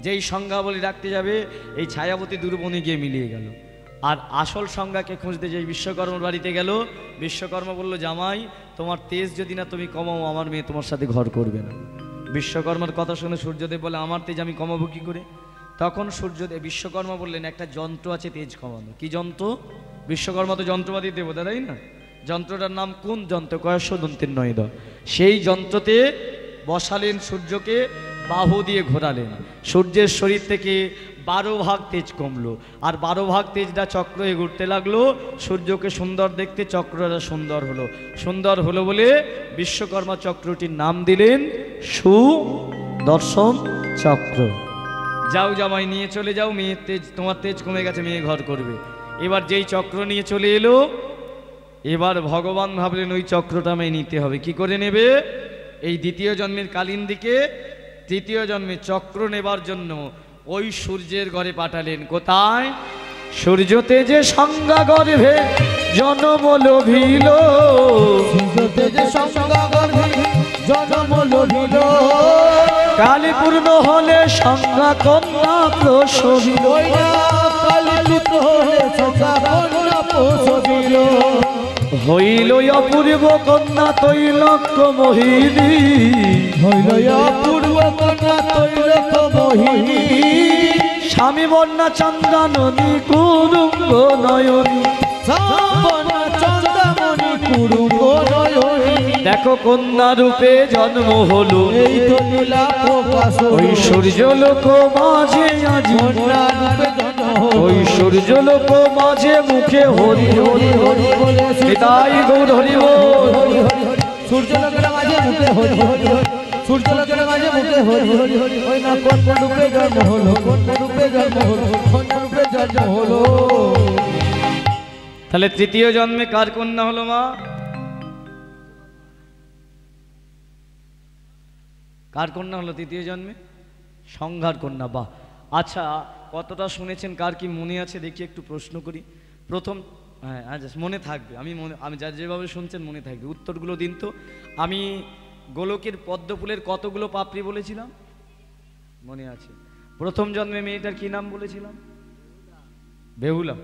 Speaker 1: যেই সংজ্ঞা বলে রাখতে যাবে এই ছায়াবতী দুর্বনে গিয়ে মিলিয়ে গেল। আর আসল সংজ্ঞাকে খুঁজতে যেই বিশ্বকর্মার বাড়িতে গেল, বিশ্বকর্মা বলল, জামাই তোমার তেজ যদি না তুমি কমাও, আমার মেয়ে তোমার সাথে ঘর করবে না। বিশ্বকর্মার কথা শুনে সূর্যদেব বলে, আমার তেজ আমি কমাবো কি করে? তখন সূর্যদেব বিশ্বকর্মা বললেন, একটা যন্ত্র আছে তেজ কমানো। কি যন্ত্র? বিশ্বকর্মা তো যন্ত্রপাতি দেবতা, তাই না? যন্ত্রটার নাম কোন যন্ত্র? কয়শ দন্তের নয়দ। সেই যন্ত্রতে বসালেন সূর্যকে, বাহু দিয়ে ঘোরালেন, সূর্যের শরীর থেকে 12 ভাগ তেজ কমলো, আর 12 ভাগ তেজটা চক্র হয়ে ঘুরতে লাগলো। সূর্যকে সুন্দর দেখতে চক্রটা সুন্দর হলো, সুন্দর হলো বলে বিশ্বকর্মা চক্রটির নাম দিলেন সুদর্শন চক্র। যাও জামাই, নিয়ে চলে যাও, মেয়ের তেজ, তোমার তেজ কমে গেছে, মেয়ে ঘর করবে। এবার যেই চক্র নিয়ে চলে এলো, এবার ভগবান ভাবলেন ওই চক্রটা আমায় নিতে হবে। কি করে নেবে? এই দ্বিতীয় জন্মের কালিন্দীকে তৃতীয় জন্মে চক্র নেবার জন্য ওই সূর্যের ঘরে পাঠালেন। কোথায়? সূর্য তেজে সংজ্ঞা গর্ভে জনম লোভিল,
Speaker 2: সূর্য তেজে সংজ্ঞা গর্ভে জনম লোভিল,
Speaker 1: কালী পূর্ণ হলে সংজ্ঞা কন্যা প্রসবিল,
Speaker 2: কালী পুত্র হলে সংজ্ঞা কন্যা প্রসবিল,
Speaker 1: হইল অপূর্ব কন্যা তৈলক্য মোহিনী,
Speaker 2: হইল অপূর্ব কন্যা তৈলক্য মোহিনী,
Speaker 1: স্বামী বন্যা চন্দ্রাননী কুরুঙ্গ নয়নী,
Speaker 2: সাবনা চন্দ্রামণি কুরুঙ্গ নয়নী।
Speaker 1: দেখো কন্যা রূপে জন্ম হলো,
Speaker 2: এই তো লীলা প্রকাশ
Speaker 1: ওই সূর্যলোক মাঝে আজি,
Speaker 2: কন্যা রূপে জন্ম হলো,
Speaker 1: ওই সূর্যলোক মাঝে মুখে হরি হরি হরি
Speaker 2: বলে
Speaker 1: তাই গৌর হরি বল।
Speaker 2: সূর্যলোকের মাঝে মুখে হরি হরি হরি, সূর্যলোকের মাঝে মুখে হরি হরি হরি, ওই না কন্যা রূপে জন্ম হলো, কন্যা রূপে জন্ম হলো, কন্যা রূপে জন্ম হলো।
Speaker 1: তাহলে তৃতীয় জন্মে কার কন্যা হলো মা? কার কন্যা হলো তৃতীয় জন্মে? সংঘার কন্যা। বাহ, আচ্ছা কতটা শুনেছেন, কার কি মনে আছে দেখি একটু প্রশ্ন করি। প্রথম, হ্যাঁ আচ্ছা মনে থাকবে, আমি যা যেভাবে শুনছেন মনে থাকবে, উত্তরগুলো দিন তো। আমি গোলকের পদ্ম ফুলের কতগুলো পাপড়ি বলেছিলাম মনে আছে? প্রথম জন্মে মেয়েটার কি নাম বলেছিলাম? বেহুলা।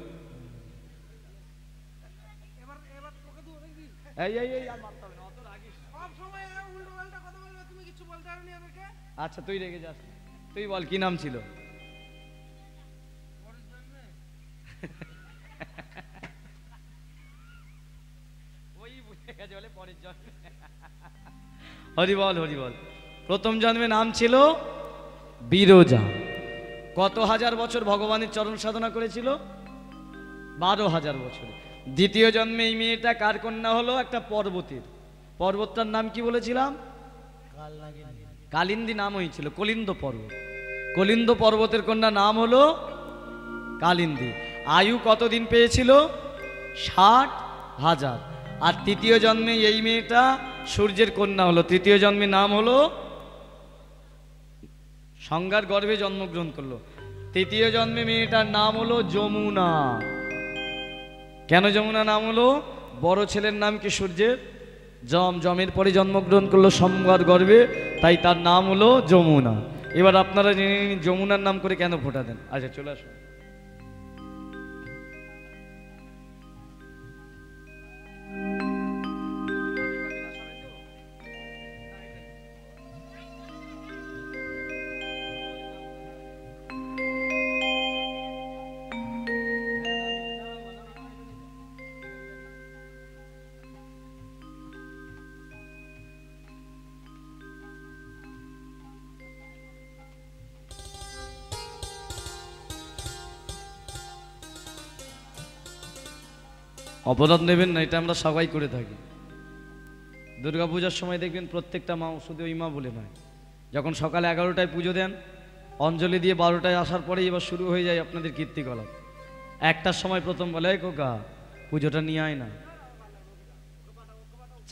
Speaker 1: আচ্ছা তুই রেগে যাস, তুই বল কি নাম ছিল? হরি বল হরি বল। প্রথম জন্মে নাম ছিল বিরজা। কত হাজার বছর ভগবানের চরণ সাধনা করেছিল? 12,000 বছর। দ্বিতীয় জন্মে এই মেয়েটা কার কন্যা হলো? একটা পর্বতের। পর্বতটার নাম কি বলেছিলাম? কালিন্দী নাম হয়েছিল, কলিন্দ পর্বত। কলিন্দ পর্বতের কন্যা নাম হলো কালিন্দী। আয়ু কতদিন পেয়েছিল? 60,000। আর তৃতীয় জন্মে এই মেয়েটা সূর্যের কন্যা হলো। তৃতীয় জন্মে নাম হলো, সংজ্ঞার গর্ভে জন্মগ্রহণ করলো। তৃতীয় জন্মে মেয়েটার নাম হলো যমুনা। কেন যমুনা নাম হলো? বড় ছেলের নাম কি সূর্যের? জমের পরে জন্মগ্রহণ করলো সংজ্ঞার গর্ভে, তাই তার নাম হলো যমুনা। এবার আপনারা জেনে নিন যমুনার নাম করে কেন ফোঁটা দেন। আচ্ছা চলে আসুন। অপরাধ নেবেন না, এটা আমরা সবাই করে থাকি। দুর্গাপূজার সময় দেখবেন প্রত্যেকটা মা, শুধু ওই মা বলে নয়, যখন সকালে 11টায় পুজো দেন, অঞ্জলি দিয়ে 12টায় আসার পরেই এবার শুরু হয়ে যায় আপনাদের কীর্তিকলাপ। 1টার সময় প্রথম বলে, এই খোকা পুজোটা নিয়ে আয় না।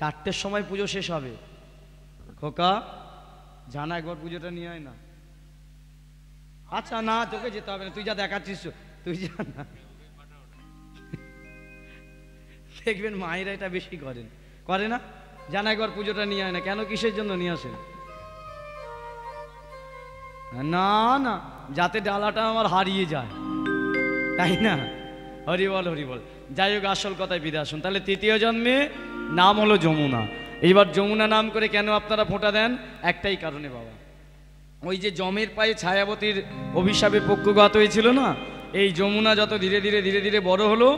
Speaker 1: 4টের সময় পুজো শেষ হবে, খোকা জানা একবার পুজোটা নিয়ে আয় না। আচ্ছা না, তোকে যেতে হবে না, তুই যা দেখাচ্ছিস তুই যা না। দেখবেন মায়েরা এটা বেশি করেন, করে না? জানা একবার পুজোটা নিয়ে হয় না কেন, কিসের জন্য নিয়ে আসেন? না না, যাতে ডালাটা আমার হারিয়ে যায়, তাই না? হরিবল হরিবল। যাই হোক, আসল কথায় ফিরে আসুন। তাহলে তৃতীয় জন্মে নাম হলো যমুনা। এইবার যমুনা নাম করে কেন আপনারা ফোঁটা দেন? একটাই কারণে বাবা, ওই যে যমের পায়ে ছায়াবতীর অভিশাপে পক্ষঘাত হয়েছিল না, এই যমুনা যত ধীরে ধীরে ধীরে ধীরে বড় হলো,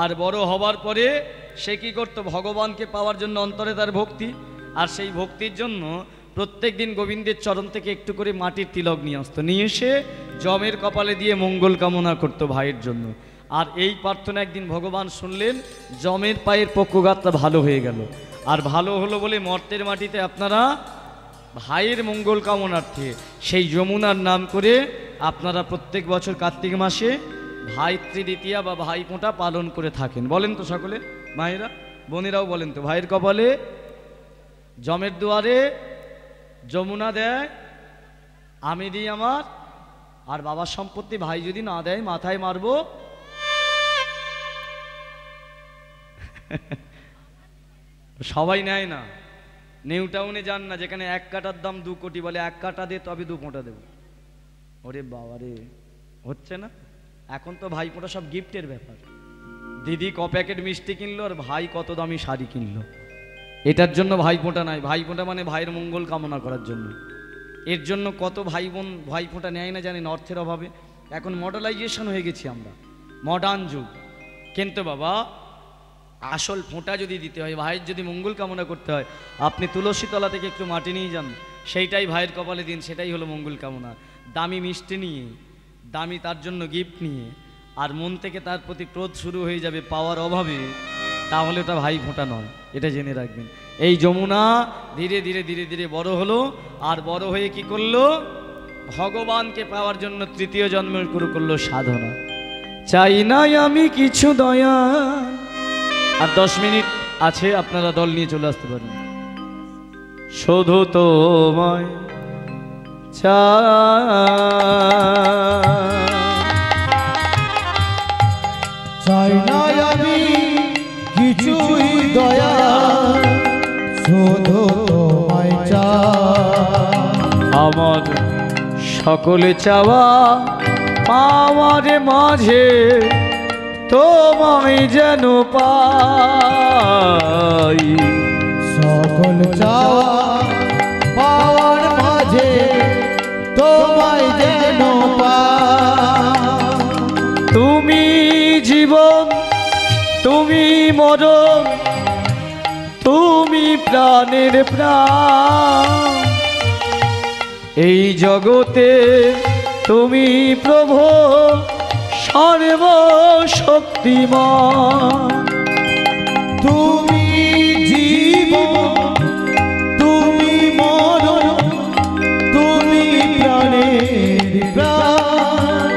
Speaker 1: আর বড় হবার পরে সে কি করতো? ভগবানকে পাওয়ার জন্য অন্তরে তার ভক্তি, আর সেই ভক্তির জন্য প্রত্যেক দিন গোবিন্দের চরণ থেকে একটু করে মাটির তিলক নিয়ে আসতো, নিয়ে এসে যমের কপালে দিয়ে মঙ্গল কামনা করতো ভাইয়ের জন্য। আর এই প্রার্থনা একদিন ভগবান শুনলেন, যমের পায়ের পক্ষঘাতটা ভালো হয়ে গেল। আর ভালো হলো বলে মর্তের মাটিতে আপনারা ভাইয়ের মঙ্গল কামনার্থে সেই যমুনার নাম করে আপনারা প্রত্যেক বছর কার্তিক মাসে ভাইত্রী দ্বিতীয়া বা ভাইফোঁটা পালন করে থাকেন। বলেন তো সকলে, মায়েরা বোনেরাও বলেন তো, ভাইয়ের কপালে যমের দুয়ারে যমুনা দেয়, আমি দিই আমার, আর বাবার সম্পত্তি ভাই যদি না দেয় মাথায় মারবো। সবাই নেয় না, নিউ টাউনে যান না, যেখানে 1 কাটার দাম 2 কোটি, বলে 1 কাটা দে তবে 2 ফোঁটা দেবো। ওরে বাবা রে, হচ্ছে না? এখন তো ভাই ফোঁটা সব গিফটের ব্যাপার। দিদি ক প্যাকেট মিষ্টি কিনলো আর ভাই কত দামি শাড়ি কিনলো, এটার জন্য ভাই ফোঁটা নাই। ভাই ফোঁটা মানে ভাইয়ের মঙ্গল কামনা করার জন্য। এর জন্য কত ভাই বোন ভাই ফোঁটা নেয় না জানেন, অর্থের অভাবে। এখন মডেলাইজেশন হয়ে গেছি আমরা, মডার্ন যুগ। কিন্তু বাবা আসল ফোঁটা যদি দিতে হয়, ভাইয়ের যদি মঙ্গল কামনা করতে হয়, আপনি তুলসী তলা থেকে একটু মাটি নিয়ে যান, সেইটাই ভাইয়ের কপালে দিন, সেটাই হলো মঙ্গল কামনা। দামি মিষ্টি নিয়ে, দামি তার জন্য গিফট নিয়ে, আর মন থেকে তার প্রতি ক্রোধ শুরু হয়ে যাবে পাওয়ার অভাবে, তাহলে ওটা ভাই ফোঁটা নয়, এটা জেনে রাখবেন। এই যমুনা ধীরে ধীরে ধীরে ধীরে বড় হলো, আর বড় হয়ে কি করলো? ভগবানকে পাওয়ার জন্য তৃতীয় জন্মের শুরু করলো সাধনা। চাই নাই আমি কিছু দয়া। আর 10 মিনিট আছে, আপনারা দল নিয়ে চলে আসতে পারেন। শুধু তোমায়
Speaker 2: চাই না আমি কিছুই দয়া, শুধু তোমায় চাই।
Speaker 1: আমার সকলে চাওয়া পাওয়ার মাঝে তোমায় যেন পাই।
Speaker 2: সকল চাওয়া পাওয়ার মাঝে তোমায় যেন পাই।
Speaker 1: তুমি জীবন, তুমি মরণ, তুমি প্রাণের প্রাণ। এই জগতে তুমি প্রভু সর্বশক্তিমান।
Speaker 2: তুমি জীবন, তুমি মরণ, তুমি প্রাণের প্রাণ।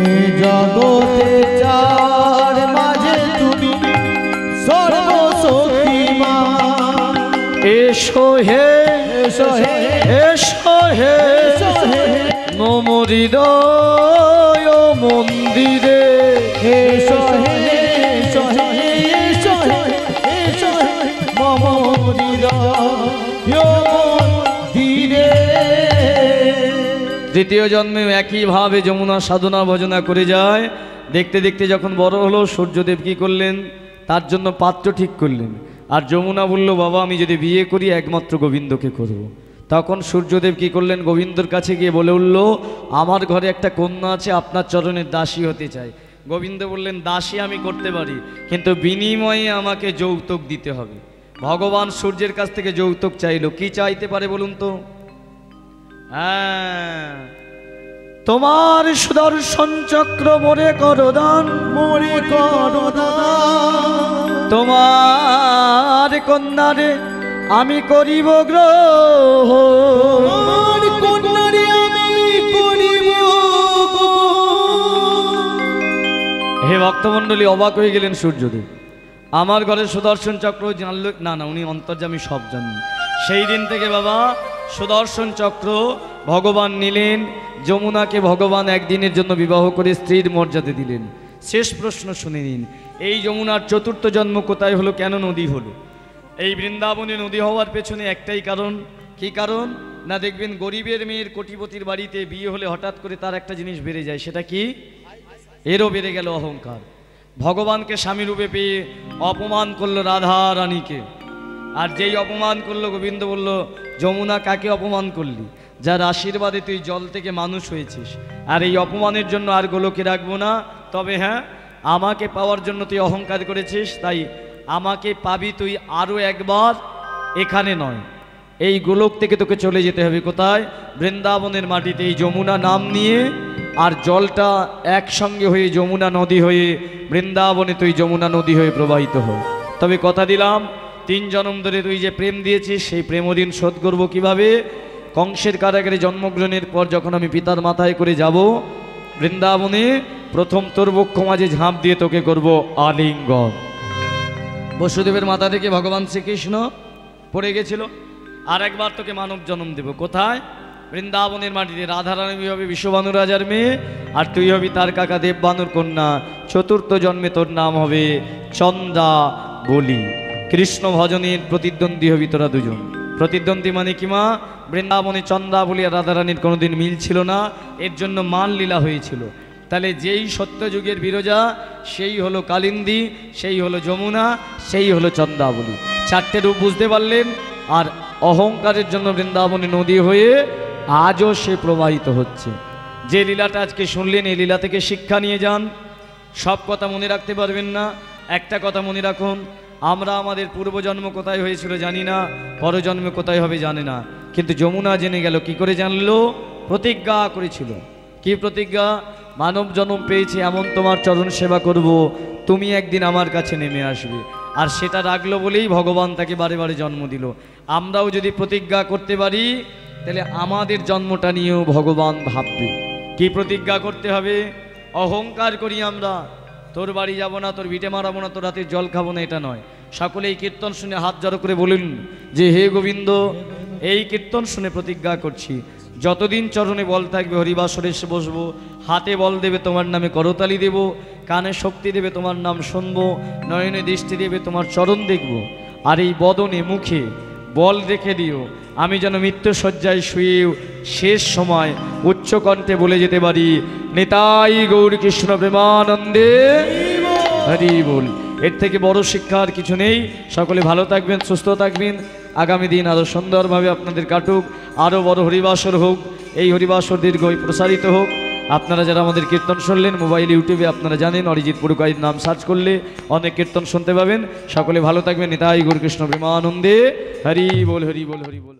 Speaker 2: এ জগতে চার মাঝে তুমি সর্বশক্তিমান।
Speaker 1: এসো হে,
Speaker 2: এসো হে,
Speaker 1: এসো হে, মম হৃদয় মন্দিরে।
Speaker 2: এসো হে, এসো হে, এসো হে, এসো হে, মম হৃদয় মন্দিরে।
Speaker 1: দ্বিতীয় জন্মে একইভাবে যমুনা সাধনা ভজনা করে যায়। দেখতে দেখতে যখন বড় হলো, সূর্যদেব কি করলেন? তার জন্য পাত্র ঠিক করলেন। আর যমুনা বলল, বাবা আমি যদি বিয়ে করি একমাত্র গোবিন্দকে করব। তখন সূর্যদেব কি করলেন? গোবিন্দর কাছে গিয়ে বলে উঠল, আমার ঘরে একটা কন্যা আছে, আপনার চরণের দাসী হতে চাই। গোবিন্দ বললেন, দাসী আমি করতে পারি, কিন্তু বিনিময়ে আমাকে যৌতুক দিতে হবে। ভগবান সূর্যের কাছ থেকে যৌতুক চাইল। কি চাইতে পারে বলুন তো? হ্যাঁ, তোমার সুদর্শন চক্র মোরে করো দান,
Speaker 2: মোরে করো দান।
Speaker 1: তোমার কন্যারে আমি করিব গ্রহ,
Speaker 2: তোমার কন্যারে আমি করিব গ্রহ।
Speaker 1: হে ভক্তমণ্ডলী, অবাক হয়ে গেলেন সূর্যদেব। আমার ঘরে সুদর্শন চক্র জানল না, উনি অন্তর্যামী, সব জানেন। সেই দিন থেকে বাবা সুদর্শন চক্র ভগবান নিলেন যমুনাকে, ভগবান একদিনের জন্য বিবাহ করে স্ত্রীর মর্যাদা দিলেন। শেষ প্রশ্ন শুনে নিন, এই যমুনার চতুর্থ জন্ম কোথায় হলো, কেন নদী হলো? এই বৃন্দাবনে নদী হওয়ার পেছনে একটাই কারণ। কি কারণ না, দেখবেন গরিবের মেয়ের কোটিপতির বাড়িতে বিয়ে হলে হঠাৎ করে তার একটা জিনিস বেড়ে যায়, সেটা কি? এরও বেড়ে গেল অহংকার। ভগবানকে স্বামী রূপে পেয়ে অপমান করলো রাধা রানীকে, আর যেই অপমান করলো গোবিন্দ বলল, যমুনা কাকে অপমান করলি? যার আশীর্বাদে তুই জল থেকে মানুষ হয়েছিস, আর এই অপমানের জন্য আর গোলকে রাখবো না। তবে হ্যাঁ, আমাকে পাওয়ার জন্য তুই অহংকার করেছিস, তাই আমাকে পাবি তুই আরও একবার, এখানে নয়, এই গোলক থেকে তোকে চলে যেতে হবে। কোথায়? বৃন্দাবনের মাটিতে। এই যমুনা নাম নিয়ে আর জলটা একসঙ্গে হয়ে যমুনা নদী হয়ে বৃন্দাবনে তুই যমুনা নদী হয়ে প্রবাহিত হয়। তবে কথা দিলাম, 3 জন্ম ধরে তুই যে প্রেম দিয়েছিস, সেই প্রেমঋণ শোধ করবো কিভাবে? কংসের কারাগারে জন্মগ্রহণের পর যখন আমি পিতার মাথায় করে যাব বৃন্দাবনে, প্রথম তোর বক্ষ মাঝে ঝাঁপ দিয়ে তোকে করব আলিঙ্গন। বসুদেবের মাথা থেকে ভগবান শ্রীকৃষ্ণ পড়ে গেছিল, আর একবার তোকে মানব জন্ম দেব। কোথায়? বৃন্দাবনের মাটিতে। রাধারানী হবে বিশ্ববানু রাজার মেয়ে, আর তুই হবি তার কাকা দেববানুর কন্যা। চতুর্থ জন্মে তোর নাম হবে চন্দ্রা বলি। কৃষ্ণ ভজনের প্রতিদ্বন্দ্বী হবি তোরা দুজন। প্রতিদ্বন্দ্বী মানে কি মা? বৃন্দাবনে চন্দ্রা বলি আর রাধারানীর কোনোদিন মিল ছিল না, এর জন্য মান লীলা হয়েছিল। তাহলে যেই সত্যযুগের বিরজা, সেই হলো কালিন্দী, সেই হলো যমুনা, সেই হলো চন্দ্রাবলী। 4টে রূপ বুঝতে পারলেন? আর অহংকারের জন্য বৃন্দাবনে নদী হয়ে আজও সে প্রবাহিত হচ্ছে। যে লীলাটা আজকে শুনলেন, এই লীলা থেকে শিক্ষা নিয়ে যান। সব কথা মনে রাখতে পারবেন না, একটা কথা মনে রাখুন, আমরা আমাদের পূর্বজন্ম কোথায় হয়েছিল জানি না, পরজন্মে কোথায় হবে জানে না, কিন্তু যমুনা জেনে গেল। কি করে জানলো? প্রতিজ্ঞা করেছিল। কি প্রতিজ্ঞা? মানব জন্ম পেয়েছে এমন তোমার চরণ সেবা করব, তুমি একদিন আমার কাছে নেমে আসবে। আর সেটা রাখলো বলেই ভগবান তাকে বারে বারে জন্ম দিল। আমরাও যদি প্রতিজ্ঞা করতে পারি, তাহলে আমাদের জন্মটা নিয়েও ভগবান ভাববে। কি প্রতিজ্ঞা করতে হবে? অহংকার করি আমরা, তোর বাড়ি যাব না, তোর ভিটে মারাবো না, তোর রাতে জল খাবো না, এটা নয়। সকলেই কীর্তন শুনে হাত জড়ো করে বলুন যে হে গোবিন্দ, এই কীর্তন শুনে প্রতিজ্ঞা করছি, যতদিন চরণে বল থাকবে হরিবাসরে এসে বসবো, হাতে বল দেবে তোমার নামে করতালি দেব, কানে শক্তি দেবে তোমার নাম শুনবো, নয়নে দৃষ্টি দেবে তোমার চরণ দেখব, আর এই বদনে মুখে বল রেখে দিও, আমি যেন মৃত্যু শয্যায় শুয়েও শেষ সময় উচ্চ কণ্ঠে বলে যেতে পারি, নিতাই গৌর কৃষ্ণ প্রেমানন্দে হরি বল। এর থেকে বড় শিক্ষা আর কিছু নেই। সকলে ভালো থাকবেন, সুস্থ থাকবেন, আগামী দিন আরও সুন্দরভাবে আপনাদের কাটুক, আরও বড় হরিবাসর হোক, এই হরিবাসর দীর্ঘই প্রসারিত হোক। আপনারা যারা আমাদের কীর্তন শুনলেন, মোবাইল ইউটিউবে আপনারা জানেন অরিজিৎ পুরকাইয়ের নাম সার্চ করলে অনেক কীর্তন শুনতে পাবেন। সকলে ভালো থাকবেন, নিতাই গৌর কৃষ্ণ প্রেমানন্দে হরি বল, হরি বল, হরি বল।